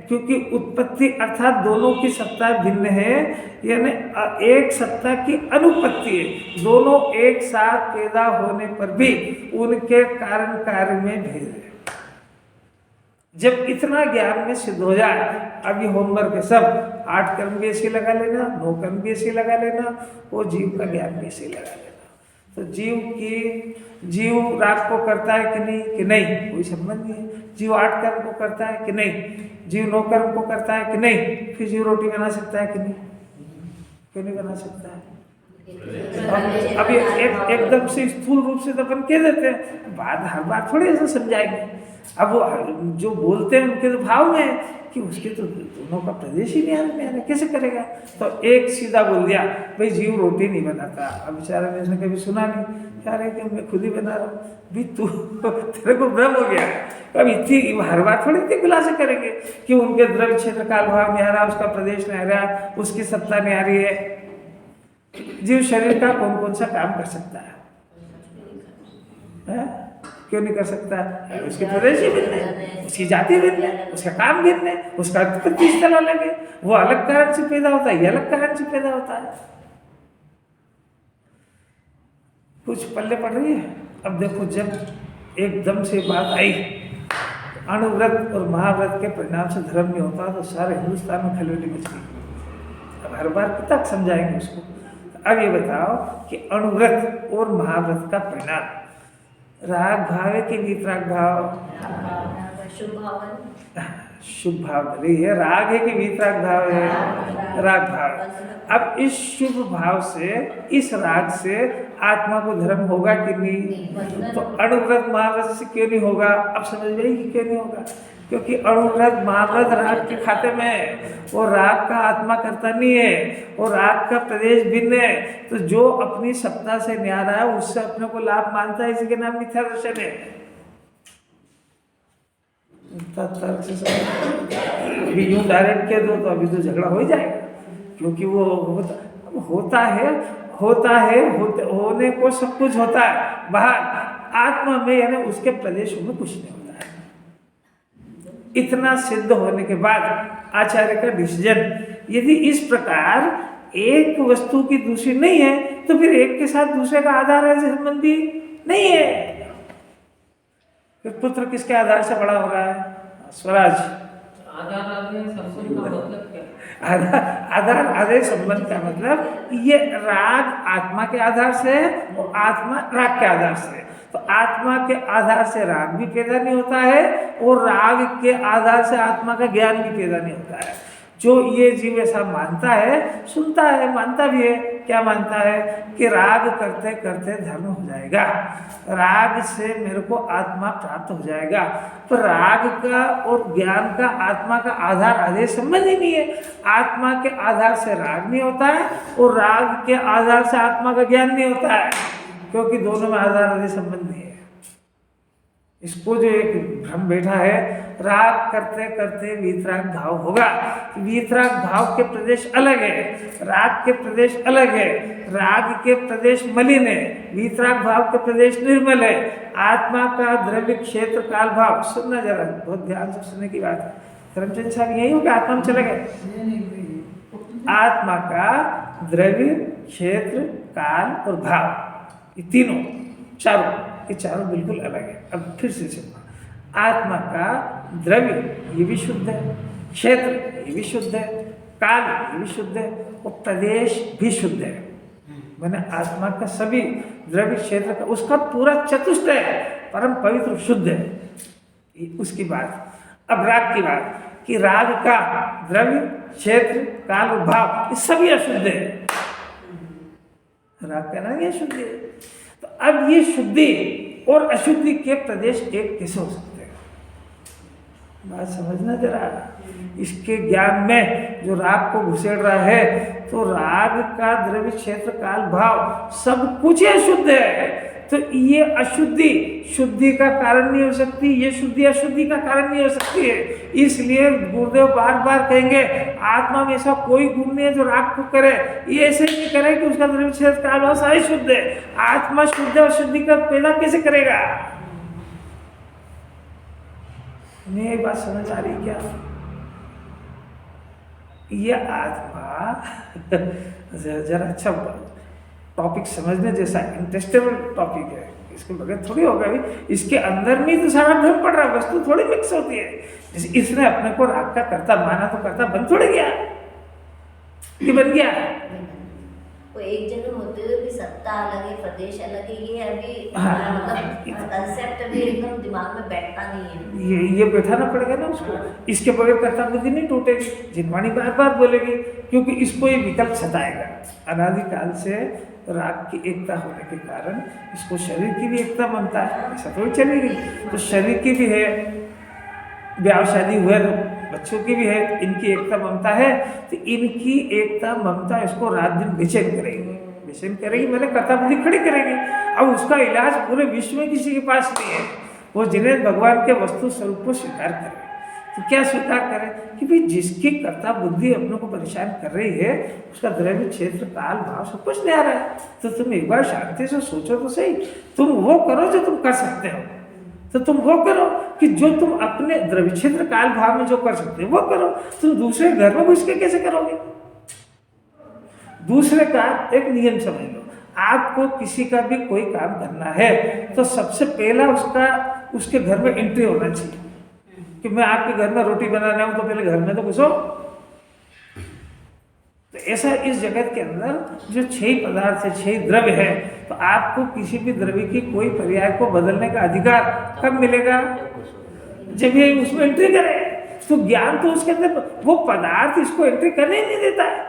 क्योंकि उत्पत्ति अर्थात दोनों की सत्ता भिन्न है, यानी एक सत्ता की अनुपत्ति है। दोनों एक साथ पैदा होने पर भी उनके कारण कार्य में भेद है। जब इतना ज्ञान में सिद्ध हो जाए, अभी होमवर्क है सब, 8 कर्म भी ऐसे लगा लेना, 9 कर्म भी ऐसे लगा लेना, वो जीव का ज्ञान भी ऐसे लगा लेना। तो जीव राग को करता है कि नहीं, कोई संबंध नहीं है। जीव 8 कर्म को करता है कि नहीं, जीव 9 कर्म को करता है कि नहीं, फिर जीव रोटी बना सकता है कि नहीं, क्यों नहीं बना सकता है? अभी एकदम से स्थूल रूप से तो अपन कह देते हैं, बात हर बार थोड़ी ऐसा समझाएंगे। अब वो जो बोलते हैं उनके तो भाव में है कि उसके तो दोनों का प्रदेश ही नहीं में है, कैसे करेगा? तो एक सीधा बोल दिया, भाई जीव रोटी नहीं बनाता। अब बेचारा ने इसने कभी सुना नहीं, क्या रहे कि मैं खुद ही बना रहा हूँ। भी तू तेरे को भ्रम हो गया। अब इतनी हर बार थोड़ी इतनी खुलासा करेंगे कि उनके द्रव्य क्षेत्र काल भाव नहीं आ रहा, उसका प्रदेश नहीं आ रहा, उसकी सत्ता नहीं आ रही है। जीव शरीर का कौन कौन सा काम कर सकता है? क्यों नहीं कर सकता? उसके प्रदेश ही भिन्न है, उसकी जाति भिन्न है, उसका काम भिन्न है, उसका उत्पत्ति स्थल अलग है। वो अलग कारण से पैदा होता है, ये अलग कारण से पैदा होता है। कुछ पल्ले पड़ रही है? अब देखो, जब एकदम से बात आई अणुव्रत और महाव्रत के परिणाम से धर्म नहीं होता, तो सारे हिंदुस्तान में खलबली मच गई। अब हर बार कितना समझाएंगे उसको। अब ये बताओ कि अणुव्रत और महाव्रत का परिणाम राग भाव है कि वीतराग भाव? शुभ भाव रही है। राग है कि वीतराग भाव है? राग भाव। अब इस शुभ भाव से, इस राग से आत्मा को धर्म होगा कि नहीं? तो अणुव्रत महाव्रत से क्यों नहीं होगा? अब समझ में कि क्यों नहीं होगा? क्योंकि अणुव्रत महाव्रत राग के खाते में है, वो राग का आत्मा करता नहीं है, वो राग का प्रदेश भिन्न है। तो जो अपनी सत्ता से न्यारा है उससे अपने को लाभ मानता है, इसी के नाम मिथ्या दर्शन है। अभी यूं डायरेक्ट कह दो तो अभी तो झगड़ा हो ही जाएगा, क्योंकि वो होता है होने को सब कुछ होता है, बाहर आत्मा में यानी उसके प्रदेशों में कुछ नहीं होता है। इतना सिद्ध होने के बाद आचार्य का डिसीजन, यदि इस प्रकार एक वस्तु की दूसरी नहीं है तो फिर एक के साथ दूसरे का आधार है संबंधी नहीं है। फिर पुत्र किसके आधार से बड़ा हो रहा है? स्वराज। आधार आधे संबंध का मतलब ये राग आत्मा के आधार से है और आत्मा राग के आधार से है। तो आत्मा के आधार से राग भी पैदा नहीं होता है और राग के आधार से आत्मा का ज्ञान भी पैदा नहीं होता है। जो ये जीव ऐसा मानता है, सुनता है, मानता भी है, क्या मानता है कि राग करते करते धर्म हो जाएगा, राग से मेरे को आत्मा प्राप्त हो जाएगा। पर राग का और ज्ञान का आत्मा का आधार आधे संबंध ही नहीं है। आत्मा के आधार से राग नहीं होता है और राग के आधार से आत्मा का ज्ञान नहीं होता है, क्योंकि दोनों में आधार आधे संबंध नहीं है। इसको जो एक भ्रम बैठा है, राग करते करते वीतराग भाव होगा, वीतराग भाव के प्रदेश अलग है, राग के प्रदेश अलग है। राग के प्रदेश मलिन है, वीतराग भाव के प्रदेश निर्मल है। आत्मा का द्रव्य क्षेत्र काल भाव, सुनना जरा, बहुत ध्यान से सुनने की बात है। धर्मचंद साहब यही हो कि आत्मा में चले गए? आत्मा का द्रव्य क्षेत्र काल और भाव, ये तीनों चारों, ये चारों बिल्कुल अलग है। अब फिर से सुनना, आत्मा का द्रव्य ये भी शुद्ध है, क्षेत्र ये भी शुद्ध है, काल ये भी शुद्ध है और प्रदेश भी शुद्ध है। मैंने आत्मा का सभी द्रव्य क्षेत्र का उसका पूरा चतुष्ट है, परम पवित्र शुद्ध है। उसकी बात। अब राग की बात कि राग का द्रव्य क्षेत्र काल और भाव ये सभी अशुद्ध है। राग का नाम ये शुद्धि है। तो अब ये शुद्धि और अशुद्धि के प्रदेश एक कैसे हो सकते हैं? बात समझना जरा। इसके ज्ञान में जो राग को घुसेड़ रहा है, तो राग का द्रव्य क्षेत्र काल भाव सब कुछ अशुद्ध है। तो ये अशुद्धि शुद्धि का कारण नहीं हो सकती, ये शुद्धि अशुद्धि का कारण नहीं हो सकती है। इसलिए गुरुदेव बार बार कहेंगे आत्मा में ऐसा कोई गुण नहीं है जो राग को करे। ये ऐसे नहीं करे कि उसका द्रव्य क्षेत्र काल भाव सारी शुद्ध है। आत्मा शुद्ध और शुद्धि का पैदा कैसे करेगा? नहीं, ये बात समझ आ रही क्या? ये आत्मा जरा अच्छा टॉपिक समझने जैसा इंटरेस्टेबल टॉपिक है, इसके बगैर थोड़ी होगा। अभी इसके अंदर में तो सारा भ्रम पड़ रहा है, वस्तु थोड़ी मिक्स होती है। जैसे इसने अपने को राग का कर्ता माना तो कर्ता बन थोड़ी गया कि बन गया। वो एक जगह होते हुए भी सत्ता अलग है, प्रदेश अलग है, ये अभी मतलब कंसेप्ट अभी एकदम दिमाग में बैठता नहीं है। ये बैठाना पड़ेगा ना उसको। इसके बगैर कर्ता बुद्धि नहीं टूटेगी। जिनवाणी बार बार बोलेगी, क्योंकि इसको ये विकल्प सताएगा। अनादिकाल से राग की एकता होने के कारण इसको शरीर की भी एकता मानता है, ऐसा थोड़ी चलेगी। तो शरीर की भी है, ब्याह शादी हुआ तो बच्चों की भी है, इनकी एकता ममता है। तो इनकी एकता ममता इसको रात दिन बेचैन करेगी, मैंने कर्ता बुद्धि खड़ी करेगी। अब उसका इलाज पूरे विश्व में किसी के पास नहीं है। वो जिन्हें भगवान के वस्तु स्वरूप को स्वीकार करे, तो क्या स्वीकार करे कि भाई जिसकी कर्ता बुद्धि अपनों को परेशान कर रही है, उसका द्रव्य क्षेत्र काल भाव सब कुछ नहीं आ रहा है। तो तुम एक बार शांति से सोचो तो सही। तुम वो करो जो तुम कर सकते हो, तो तुम वो करो कि जो तुम अपने द्रव्य क्षेत्र काल भाव में जो कर सकते हो वो करो। तुम दूसरे घर में घुस के कैसे करोगे? दूसरे का एक नियम समझ लो, आपको किसी का भी कोई काम करना है तो सबसे पहला उसके घर में एंट्री होना चाहिए कि मैं आपके घर में रोटी बना रहा हूं, तो पहले घर में तो घुसो। तो ऐसा इस जगत के अंदर जो 6 पदार्थ है, 6 द्रव्य है, तो आपको किसी भी द्रव्य की कोई पर्याय को बदलने का अधिकार कब मिलेगा? जब ये उसमें एंट्री करे। तो ज्ञान तो उसके अंदर, वो पदार्थ इसको एंट्री करने ही नहीं देता है।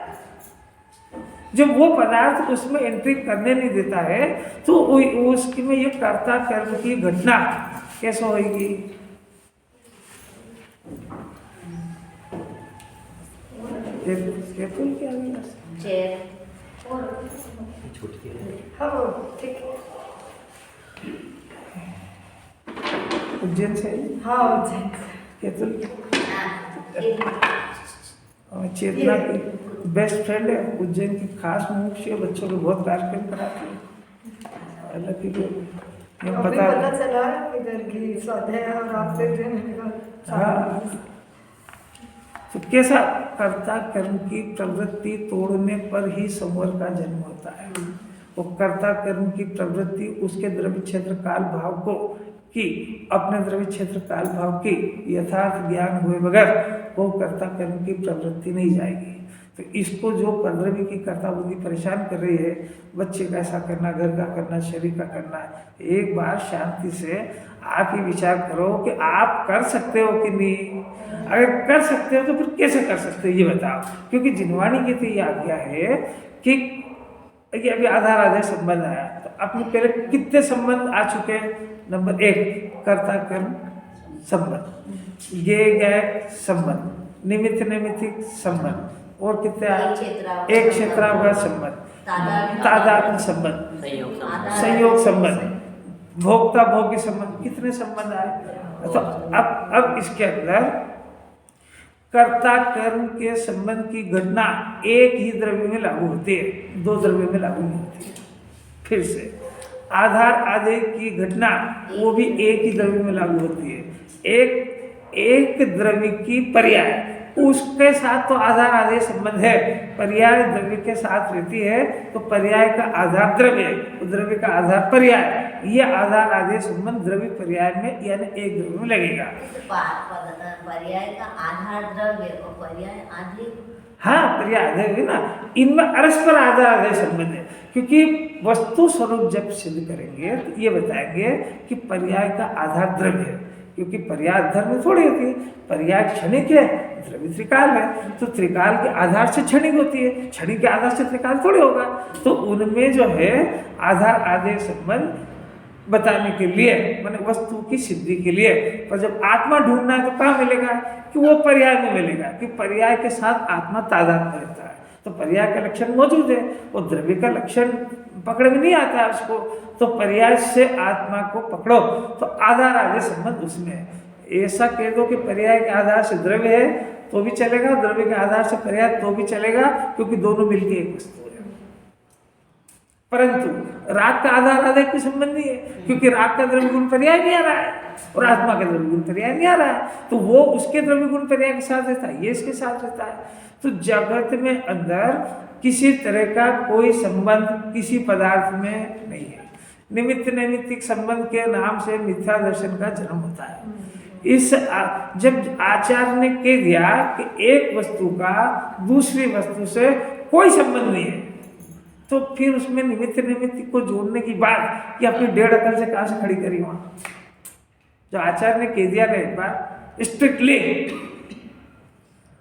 जब वो पदार्थ उसमें एंट्री करने नहीं देता है, तो उसकी में ये कर्ता कर्म की घटना कैसे होगी? उज्जैन से? हाँ, उज्जैन। केतुल चेतना की बेस्ट फ्रेंड है, उज्जैन की खास मुख्य बच्चों को बहुत कार्यक्रम कराती है। पता चला इधर की स्वाध्याय और आपसे। हाँ, तो कैसा कर्ता कर्म की प्रवृत्ति तोड़ने पर ही संवर का जन्म होता है। वो कर्ता कर्म की प्रवृत्ति उसके द्रव्य क्षेत्र काल भाव को कि अपने द्रव्य क्षेत्र काल भाव की यथार्थ ज्ञान हुए बगैर वो कर्ता कर्म की प्रवृत्ति नहीं जाएगी। तो इसको जो द्रव्य की कर्ता बुद्धि परेशान कर रही है, बच्चे का ऐसा करना, घर का करना, शरीर का करना, एक बार शांति से आप ही विचार करो कि आप कर सकते हो कि नहीं। अगर कर सकते हो तो फिर कैसे कर सकते हो ये बताओ। क्योंकि जिनवाणी की तो ये आज्ञा है कि अभी आधार आधार संबंध आया, तो अपने पहले कितने संबंध आ चुके हैं? नंबर 1 कर्ता कर्म संबंध, ये संबंध, निमित्त नैमित्तिक संबंध, और कितने आए? एक क्षेत्रावकाश संबंध, तादात्म्य संबंध, संयोग संबंध, भोक्ता भोग्य संबंध। कितने संबंध आए? तो अब इसके अंदर कर्ता कर्म के संबंध की घटना एक ही द्रव्य में लागू होती है, 2 द्रव्य में लागू नहीं होती है। फिर से आधार आधे की घटना वो भी एक ही द्रव्य में लागू होती है। एक द्रव्य की पर्याय, उसके साथ तो आधार आधे संबंध है, पर्याय द्रव्य के साथ रहती है, तो पर्याय का आधार द्रव्य, द्रव्य का आधार पर्याय, ये आधार आधे संबंध द्रव्य पर्याय में यानी एक द्रव्य में लगेगा। पर्याय का आधार द्रव्य और पर्याय आधे, हाँ पर्याय आधे हुई ना, इनमें परस्पर आधार आधे संबंध है। क्योंकि वस्तु स्वरूप जब सिद्ध करेंगे तो ये बताएंगे कि पर्याय का आधार द्रव्य है, क्योंकि पर्याय धर्म थोड़ी होती है, पर्याय क्षणिक है, द्रव्य त्रिकाल है। तो त्रिकाल के आधार से क्षणिक होती है, क्षणिक के आधार से त्रिकाल थोड़ी होगा। तो उनमें जो है आधार आधे संबंध बताने के लिए, माने वस्तु की सिद्धि के लिए। पर जब आत्मा ढूंढना है तो कहाँ मिलेगा? कि वो पर्याय में मिलेगा, कि पर्याय के साथ आत्मा तादात्म्य रहता है। तो पर्याय का लक्षण मौजूद है, वो द्रव्य का लक्षण पकड़ में नहीं आता है उसको। तो पर्याय से आत्मा को पकड़ो तो आधार आधे संबंध उसमें है। ऐसा कह दो कि पर्याय के आधार से द्रव्य है तो भी चलेगा, द्रव्य के आधार से पर्याय तो भी चलेगा, क्योंकि दोनों मिलकर एक वस्तु है। परंतु राग का आधार आधे कोई संबंध नहीं है, क्योंकि राग का द्रव्य गुण पर्याय नहीं आ रहा है और आत्मा का द्रव्य गुण पर्याय नहीं आ रहा है। तो वो उसके द्रव्य गुण पर्याय के साथ रहता है, ये इसके साथ रहता है। तो जगत में अंदर किसी तरह का कोई संबंध किसी पदार्थ में नहीं है। निमित्त नैमित्तिक संबंध के नाम से मिथ्या दर्शन का जन्म होता है। जब आचार्य ने कह दिया कि एक वस्तु का दूसरी वस्तु से कोई संबंध नहीं है, तो फिर उसमें निमित्त नैमित्तिक को जोड़ने की बात कि अपनी 1.5 अकल से कहाँ से खड़ी करी वहाँ? जो आचार्य ने कह दिया ना एक बार स्ट्रिक्टली,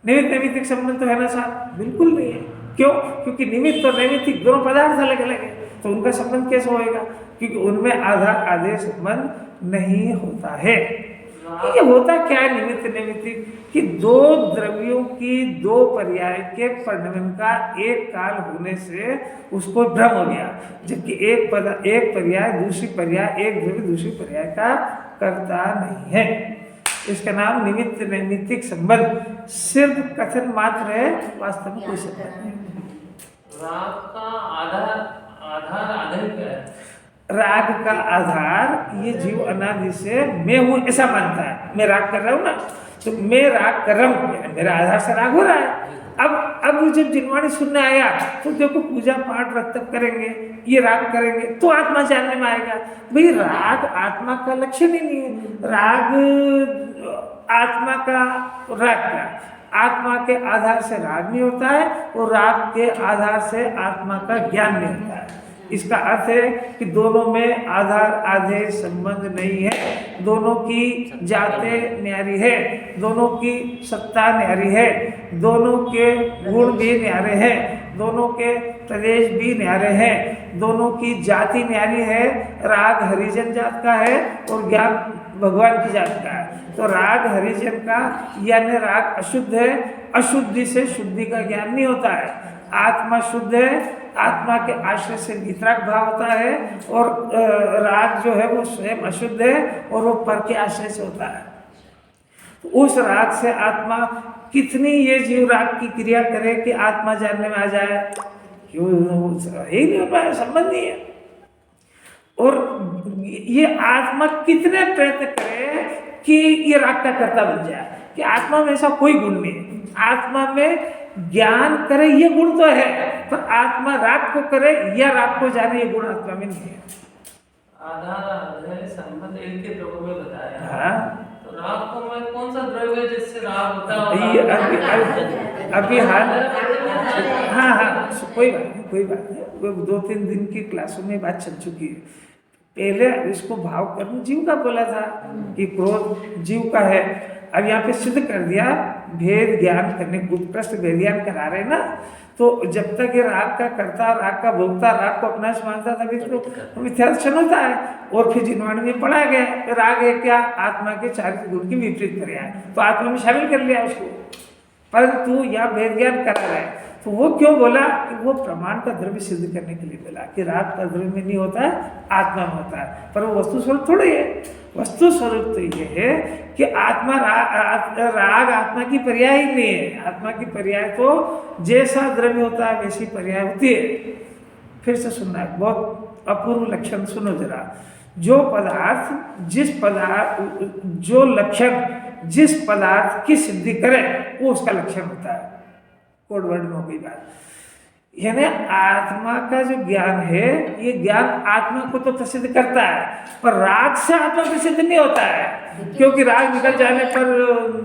निमित्त नैमित्तिक संबंध तो है ना साहब? बिल्कुल नहीं है। क्यों? क्योंकि निमित्त और नैमित्तिक दोनों पदार्थ अलग अलग है, तो उनका संबंध कैसे होएगा? क्योंकि उनमें आधार आधे संबंध नहीं होता है। ये होता क्या है निमित्त नैमित्तिक? कि दो द्रव्यों की दो पर्याय के परिणमन का एक काल होने से उसको भ्रम हो गया, जबकि एक पर्याय दूसरी पर्याय, एक द्रव्य दूसरी पर्याय का करता नहीं है। इसका नाम निमित्त नैमित्तिक संबंध सिर्फ कथन मात्र है, वास्तव में कोई संबंध नहीं। राग का आधार क्या है? राग का आधार ये जीव अनादि से मैं हूँ ऐसा मानता है। मैं राग कर रहा हूँ ना, तो मैं राग कर रहा हूँ, मेरा आधार से राग हो रहा है। अब जब जिनवाणी सुनने आया तो देखो पूजा पाठ रतब करेंगे, ये राग करेंगे तो आत्मा जानने में आएगा। भाई राग आत्मा का लक्षण ही नहीं है। राग आत्मा का आत्मा के आधार से राग नहीं होता है और राग के आधार से आत्मा का ज्ञान नहीं होता है। इसका अर्थ है कि दोनों में आधार आधे संबंध नहीं है, दोनों की जातें न्यारी है, दोनों की सत्ता न्यारी है, दोनों के गुण भी न्यारे हैं, दोनों के प्रदेश भी न्यारे हैं, दोनों की जाति न्यारी है। राग हरिजन जात का है और ज्ञान भगवान की जात का है। तो राग हरिजन का यानी राग अशुद्ध है, अशुद्धि से शुद्धि का ज्ञान नहीं होता है। आत्मा शुद्ध है, आत्मा के आश्रय से वितराग भाव होता है, और राग जो है वो स्वयं अशुद्ध है और वो पर के आश्रय से होता है। तो उस राग से आत्मा कितनी ये जीव राग की क्रिया करे कि आत्मा जानने में आ जाए, क्यों ही नहीं हो पाया, संबंध नहीं है। और ये आत्मा कितने प्रयत्न करे कि ये राग का कर्ता बन जाए, कि आत्मा में ऐसा कोई गुण नहीं है। आत्मा में ज्ञान करे ये गुण तो है, पर आत्मा राग को करे या राग को जाने ये गुण आत्मा में नहीं है। आधार संबंध एक के द्रव्य में बताया। हाँ, तो राग को मैं कौन सा द्रव्य है जिससे राग होता है? अभी हाल हाँ कोई बात नहीं। 2-3 दिन की क्लासों में बात चल चुकी है। पहले इसको भाव कर्म जीव का बोला था कि क्रोध जीव का है। अब यहाँ पे सिद्ध कर दिया भेद ज्ञान करने, उत्कृष्ट भेद ज्ञान करा रहे ना। तो जब तक ये राग का कर्ता, राग का भोक्ता, राग को अपना मानता तभी तो मिथ्या दर्शन होता है। और फिर जिनवाणी में पढ़ा गया राग है क्या? आत्मा के चारित्र गुण की विपरीत पर्याय, तो आत्मा में शामिल कर लिया उसको। परंतु यहाँ भेद ज्ञान करा रहा है, तो वो क्यों बोला? कि वो प्रमाण का द्रव्य सिद्ध करने के लिए बोला कि राग का द्रव्य में नहीं होता है, आत्मा में होता है। पर वो वस्तु स्वरूप थोड़ी है। वस्तु स्वरूप तो ये है कि आत्मा राग आत्मा की पर्याय ही नहीं है। आत्मा की पर्याय तो जैसा द्रव्य होता है वैसी पर्याय होती है। फिर से सुनना है, बहुत अपूर्व लक्षण सुनो जरा। जो लक्षण जिस पदार्थ की सिद्धि करे वो उसका लक्षण होता है। कोड वर्ड में हो गई बात। यानी आत्मा का जो ज्ञान है, ये ज्ञान आत्मा को तो प्रसिद्ध करता है, पर राग से आत्मा प्रसिद्ध नहीं होता है, क्योंकि राग निकल जाने पर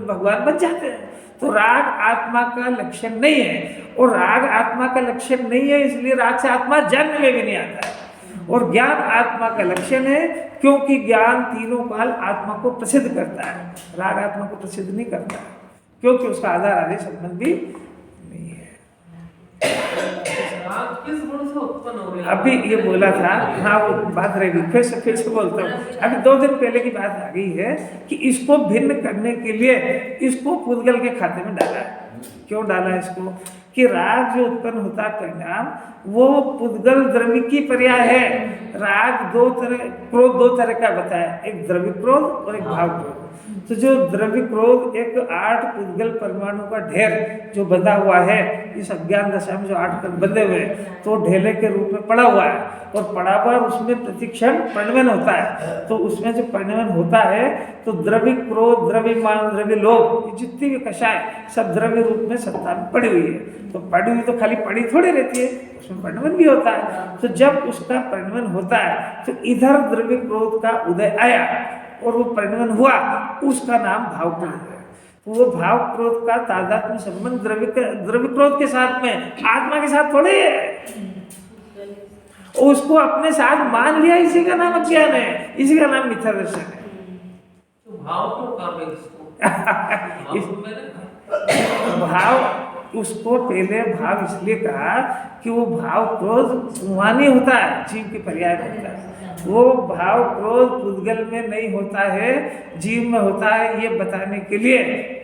भगवान बन जाते हैं। तो राग आत्मा का लक्षण नहीं है, और राग आत्मा का लक्षण नहीं है, इसलिए राग से आत्मा जानने में भी नहीं आता है। और ज्ञान आत्मा का लक्षण है, क्योंकि ज्ञान तीनों काल आत्मा को प्रसिद्ध करता है। राग आत्मा को प्रसिद्ध नहीं करता है, क्योंकि उसका आधार आदि संबंध भी नहीं है। राग किस गुण से उत्पन्न हो रही है? अभी ये बोला था, हाँ वो बात रहेगी, फिर से बोलता हूँ। अभी 2 दिन पहले की बात आ गई है कि इसको भिन्न करने के लिए इसको पुद्गल के खाते में डाला है। क्यों डाला है इसको? कि राग जो उत्पन्न होता है परिणाम, वो पुद्गल द्रव्य की पर्याय है। राग 2 तरह, क्रोध 2 तरह का बताया, एक द्रव्य क्रोध और एक भाव क्रोध। तो जो द्रव्य क्रोध एक 8 पुद्गल परमाणु का ढेर जो बंधा हुआ है, इस अज्ञान दशा में जो 8 कण बंधे हुए हैं, तो ढेले के रूप में पड़ा हुआ है और पड़ा हुआ उसमें प्रतिक्षण परिणमन होता है। तो उसमें जो परिणमन होता है तो द्रव्य क्रोध, द्रव्य मान, द्रव्य लोभ, जितनी भी कषाय सब द्रव्य रूप में सत्ता में पड़ी हुई है। तो पड़ी हुई तो खाली पड़ी थोड़ी रहती है, उसमें परिणमन भी होता है। तो जब उसका परिणमन होता है तो इधर द्रव्य क्रोध का उदय आया और वो परिणमन हुआ, उसका नाम भाव क्रोध है। तो वो भाव क्रोध का तादात्म्य संबंध द्रव्य क्रोध के साथ में, आत्मा के साथ थोड़े है। उसको अपने साथ मान लिया, इसी का नाम अज्ञान है, इसी का नाम मिथ्या दर्शन है। तो भाव क्यों काम है इसको? भाव उसको पहले भाव इसलिए कहा कि वो भाव क्रोध वहाँ नहीं होता है, जीव के पर्याय में होता है। वो भाव क्रोध पुद्गल में नहीं होता है, जीव में होता है, ये बताने के लिए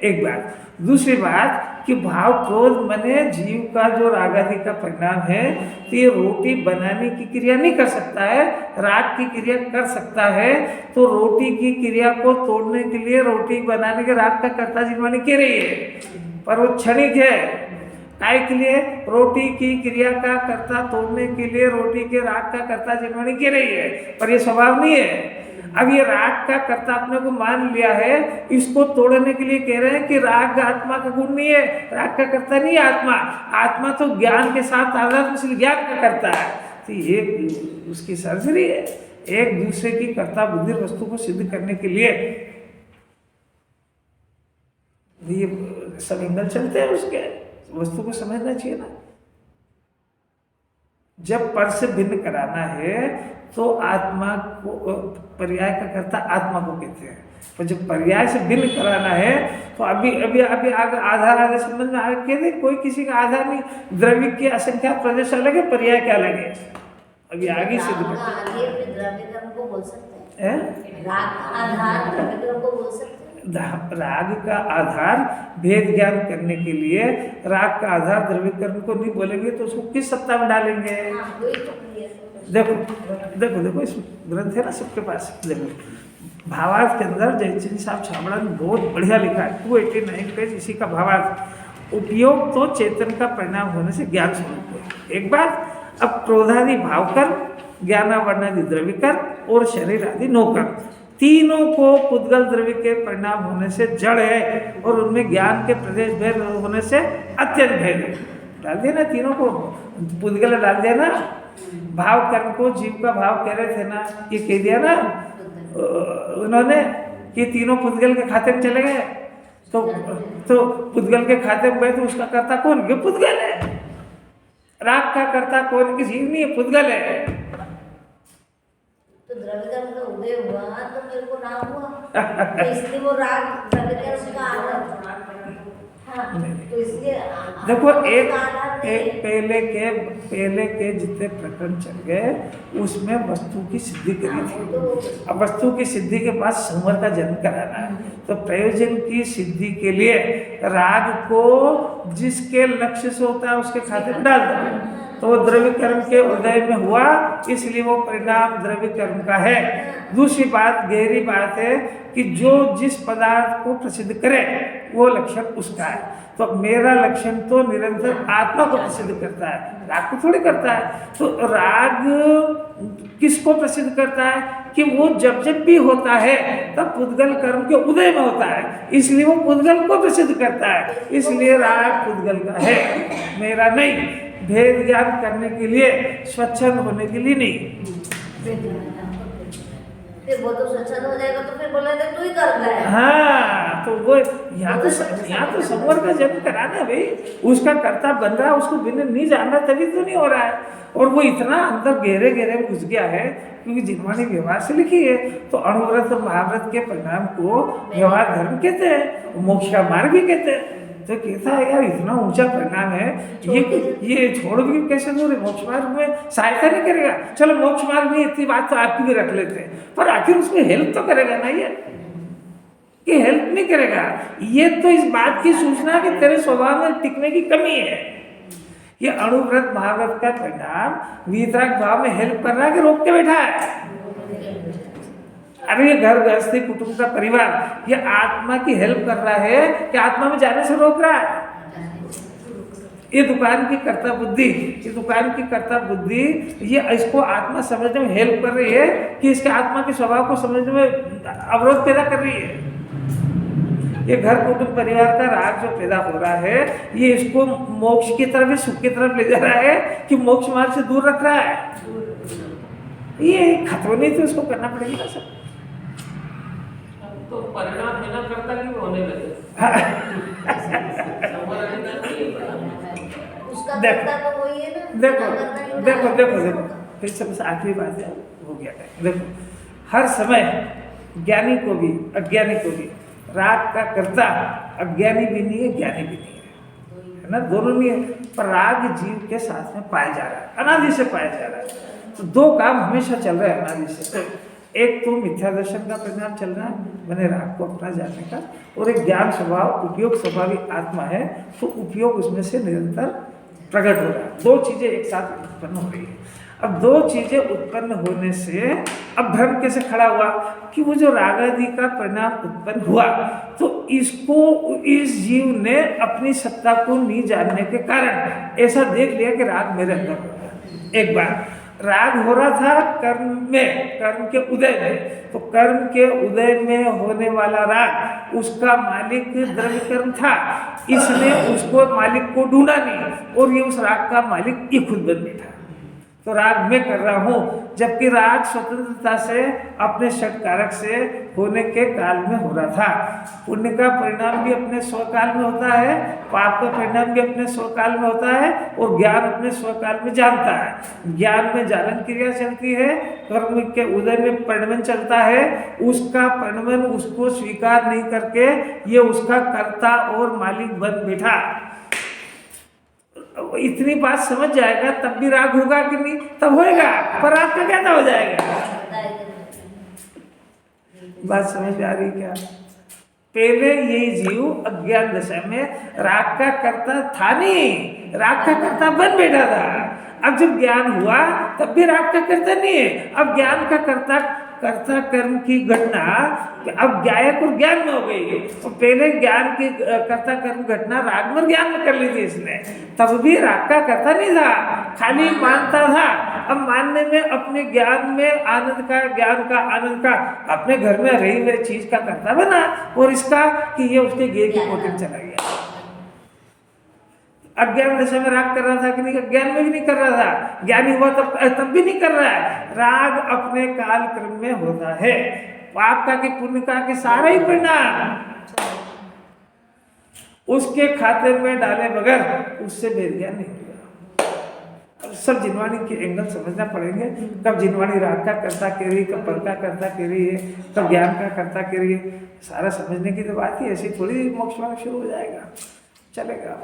एक बात। दूसरी बात कि भाव क्रोध माने जीव का जो राग आदि का परिणाम है, तो ये रोटी बनाने की क्रिया नहीं कर सकता है, राग की क्रिया कर सकता है। तो रोटी की क्रिया को तोड़ने के लिए रोटी बनाने के राग का कर्ता जिन्वानी कह रही है, पर वो क्षणिक है। काय के लिए? रोटी की क्रिया का कर्ता तोड़ने के लिए रोटी के राग का कर्ता जिन्वानी कह रही है, पर ये स्वभाव नहीं है। अब ये राग का कर्ता अपने को मान लिया है, इसको तोड़ने के लिए कह रहे हैं कि राग आत्मा का गुण नहीं है, राग का कर्ता नहीं है आत्मा। आत्मा तो ज्ञान के साथ तादात्म्य ज्ञान का करता है। तो ये उसकी सर्जरी है, एक दूसरे की कर्ता बुद्धि वस्तु को सिद्ध करने के लिए ये सब एंगल चलते हैं। उसके वस्तु को समझना चाहिए ना। जब पर से भिन्न कराना है तो आत्मा को, पर्याय का कर्ता आत्मा को कहते हैं। पर जब पर्याय से भिन्न कराना है तो अभी आधार आगे संबंध में आगे कहते, कोई किसी का आधार नहीं। द्रव्य की असंख्या प्रदेश अलग है, पर्याय क्या अलग है, अभी आगे सिद्ध करते द्रव्य कर्म को बोल सकते हैं, राग का आधार द्रव्य कर्म को बोल सकते हैं। राग का आधार भेद ज्ञान करने के लिए राग का आधार द्रव्य कर्म को नहीं बोलेंगे तो उसको किस सत्ता में डालेंगे? देखो इस ग्रंथ है ना सबके पास, देखो भावार्थ के अंदर जयचंद साहब छाबड़ा ने बहुत बढ़िया लिखा है, 289 पेज इसी का भावार्थ। उपयोग तो चेतन का परिणाम होने से ज्ञान स्वरूप है, एक बात। अब क्रोधादि भाव कर्म, ज्ञानावरणादि द्रव्य कर्म और शरीर आदि नौकर्म, तीनों को पुद्गल द्रव्य के परिणाम होने से जड़ है और उनमें ज्ञान के प्रदेश भेद होने से अत्यंत भेद है। डाल दिया ना तीनों को, पुद्गल डाल दिया ना। भाव कर्म को जीव का भाव कह रहे थे ना, ये कह दिया ना उन्होंने कि तीनों पुद्गल के खाते में चले गए। तो पुद्गल के खाते में गए तो उसका कर्ता कौन? ये पुद्गल है। राग का कर्ता कौन? कि जीव नहीं है, पुद्गल है। तो द्रव्य कर्म का उदय हुआ तो मेरे को राग हुआ, तो इसलिए वो राग द्रव्य कर्म का आधार। तो इसलिए देखो एक पहले के जितने प्रकरण चल गए उसमें वस्तु की सिद्धि करी थी। अब वस्तु की सिद्धि के बाद संवर का जन्म कराना है, तो प्रयोजन की सिद्धि के लिए राग को जिसके लक्ष्य से होता है उसके खाते में डाल दो। तो वो द्रव्य कर्म के उदय में हुआ, इसलिए वो परिणाम द्रव्य कर्म का है। दूसरी बात, गहरी बात है कि जो जिस पदार्थ को प्रसिद्ध करे वो लक्षण उसका है। तो मेरा लक्षण तो निरंतर आत्मा को प्रसिद्ध करता है, राग को थोड़ी करता है। तो राग किसको प्रसिद्ध करता है कि वो जब भी होता है तब पुद्गल कर्म के उदय में होता है, इसलिए वो पुद्गल को प्रसिद्ध करता है। इसलिए राग पुद्गल का है, मेरा नहीं। भेद ज्ञान करने के लिए, स्वच्छंद होने के लिए नहीं। फिर वो तो स्वच्छंद हो जाएगा तो फिर बोलेगा तू ही करता है। हाँ, तो वो यहाँ तो संवर का जन्म कराना भाई, उसका कर्ता बन रहा है, उसको बिना नहीं जानना तभी तो नहीं हो रहा है। और वो इतना अंदर गहरे में घुस गया है क्योंकि जिन्होंने व्यवहार से लिखी है। तो अणुव्रत और महाव्रत के परिणाम को व्यवहार धर्म कहते हैं, मोक्ष का मार्ग भी कहते हैं। तो कहता है यार इतना ऊंचा परिणाम है, ये छोड़ भी कैसे दूर है, मोक्ष मार्ग में सहायता नहीं करेगा। चलो मोक्ष मार्ग में इतनी बात तो आपकी भी रख लेते हैं, पर आखिर उसमें हेल्प तो करेगा ना ये हेल्प नहीं करेगा। ये तो इस बात की सूचना कि तेरे स्वभाव में टिकने की कमी है। ये अणुव्रत महाव्रत का परिणाम वीतराग भाव में हेल्प कर रहा है कि रोक के बैठा है। अरे ये घर गृहस्थी कुटुंब का परिवार ये आत्मा की हेल्प कर रहा है कि आत्मा में जाने से रोक रहा है। ये दुकान की कर्ता बुद्धि ये इसको आत्मा समझने में हेल्प कर रही है कि इसके आत्मा के स्वभाव को समझने में अवरोध पैदा कर रही है। ये घर कुटुंब परिवार का राग जो पैदा हो रहा है ये इसको मोक्ष की तरफ, सुख की तरफ ले जा रहा है कि मोक्ष मार्ग से दूर रख रहा है। ये खत्म नहीं तो इसको करना पड़ेगा सब। तो परिणाम बिना करता क्यों होने लगे? उसका देखो, करता तो वही है ना। देखो फिर सबसे आखिरी बात है हो गया है। देखो हर समय ज्ञानी को भी अज्ञानी को भी राग का कर्ता अज्ञानी भी नहीं है, ज्ञानी भी नहीं है ना, दोनों नहीं है, पर राग जीव के साथ में पाया जा रहा है, अनादि से पाया जा रहा है। तो दो काम हमेशा चल रहे हैं अनादि से। एक तो मिथ्या दर्शन का परिणाम चल रहा है मैंने राग को अपना जाने का, और एक ज्ञान स्वभाव उपयोग स्वभावी आत्मा है तो उपयोग उसमें से निरंतर प्रकट हो रहा है। दो चीजें एक साथ उत्पन्न हो रही है। अब दो चीजें उत्पन्न होने से अब भ्रम कैसे खड़ा हुआ कि वो जो राग आदि का परिणाम उत्पन्न हुआ तो इसको इस जीव ने अपनी सत्ता को नहीं जानने के कारण ऐसा देख लिया कि राग मेरे अंदर हो रहा है। एक बार राग हो रहा था कर्म के उदय में, तो कर्म के उदय में होने वाला राग उसका मालिक द्रव्य कर्म था, इसने उसको मालिक को ढूंढा नहीं और ये उस राग का मालिक ये खुद बन बैठा। तो राग मैं कर रहा हूँ, जबकि राग स्वतंत्रता से अपने षटकारक से होने के काल में हो रहा था। पुण्य का परिणाम भी अपने स्वकाल में होता है, पाप का परिणाम भी अपने स्वकाल में होता है, और ज्ञान अपने स्वकाल में जानता है। ज्ञान में जालन क्रिया चलती है, कर्म के उदय में परिणमन चलता है, उसका परिणमन उसको स्वीकार नहीं करके ये उसका कर्ता और मालिक बन बैठा। इतनी बात समझ जाएगा तब भी राग होगा कि नहीं, तब होएगा, पर राग का क्या हो जाएगा। बात समझ में आ रही क्या? पहले ये जीव अज्ञान दशा में राग का कर्ता था नहीं, राग का कर्ता बन बैठा था। अब जब ज्ञान हुआ तब भी राग का कर्ता नहीं है। अब ज्ञान का कर्ता कर्म की घटना अब ज्ञायक और ज्ञान में हो गई है। तो पहले ज्ञान की कर्ता कर्म घटना राग में ज्ञान में कर ली थी इसने, तब भी राग का कर्ता नहीं था, खाली मानता था। अब मानने में अपने ज्ञान में आनंद का, ज्ञान का आनंद का अपने घर में रही हुई चीज का कर्ता बना, और इसका कि ये उसके गे की कोटिंग चला गया। अज्ञान दशा में राग कर रहा था कि नहीं, अज्ञान में भी नहीं कर रहा था, ज्ञानी हुआ तब भी नहीं कर रहा है। राग अपने काल क्रम में होता है, पाप का कि पुण्य का कि सारा ही परिणाम उसके खाते में डाले बगैर उससे बेज्ञान नहीं होगा। सब जिनवाणी के एंगल समझना पड़ेंगे, कब जिनवाणी राग का कर्ता कह रही, कब फल का कर्ता कह रही है, कब ज्ञान का कर्ता कह रही है, सारा समझने की तो बात ही ऐसी थोड़ी मोक्ष मार्ग शुरू हो जाएगा, चलेगा।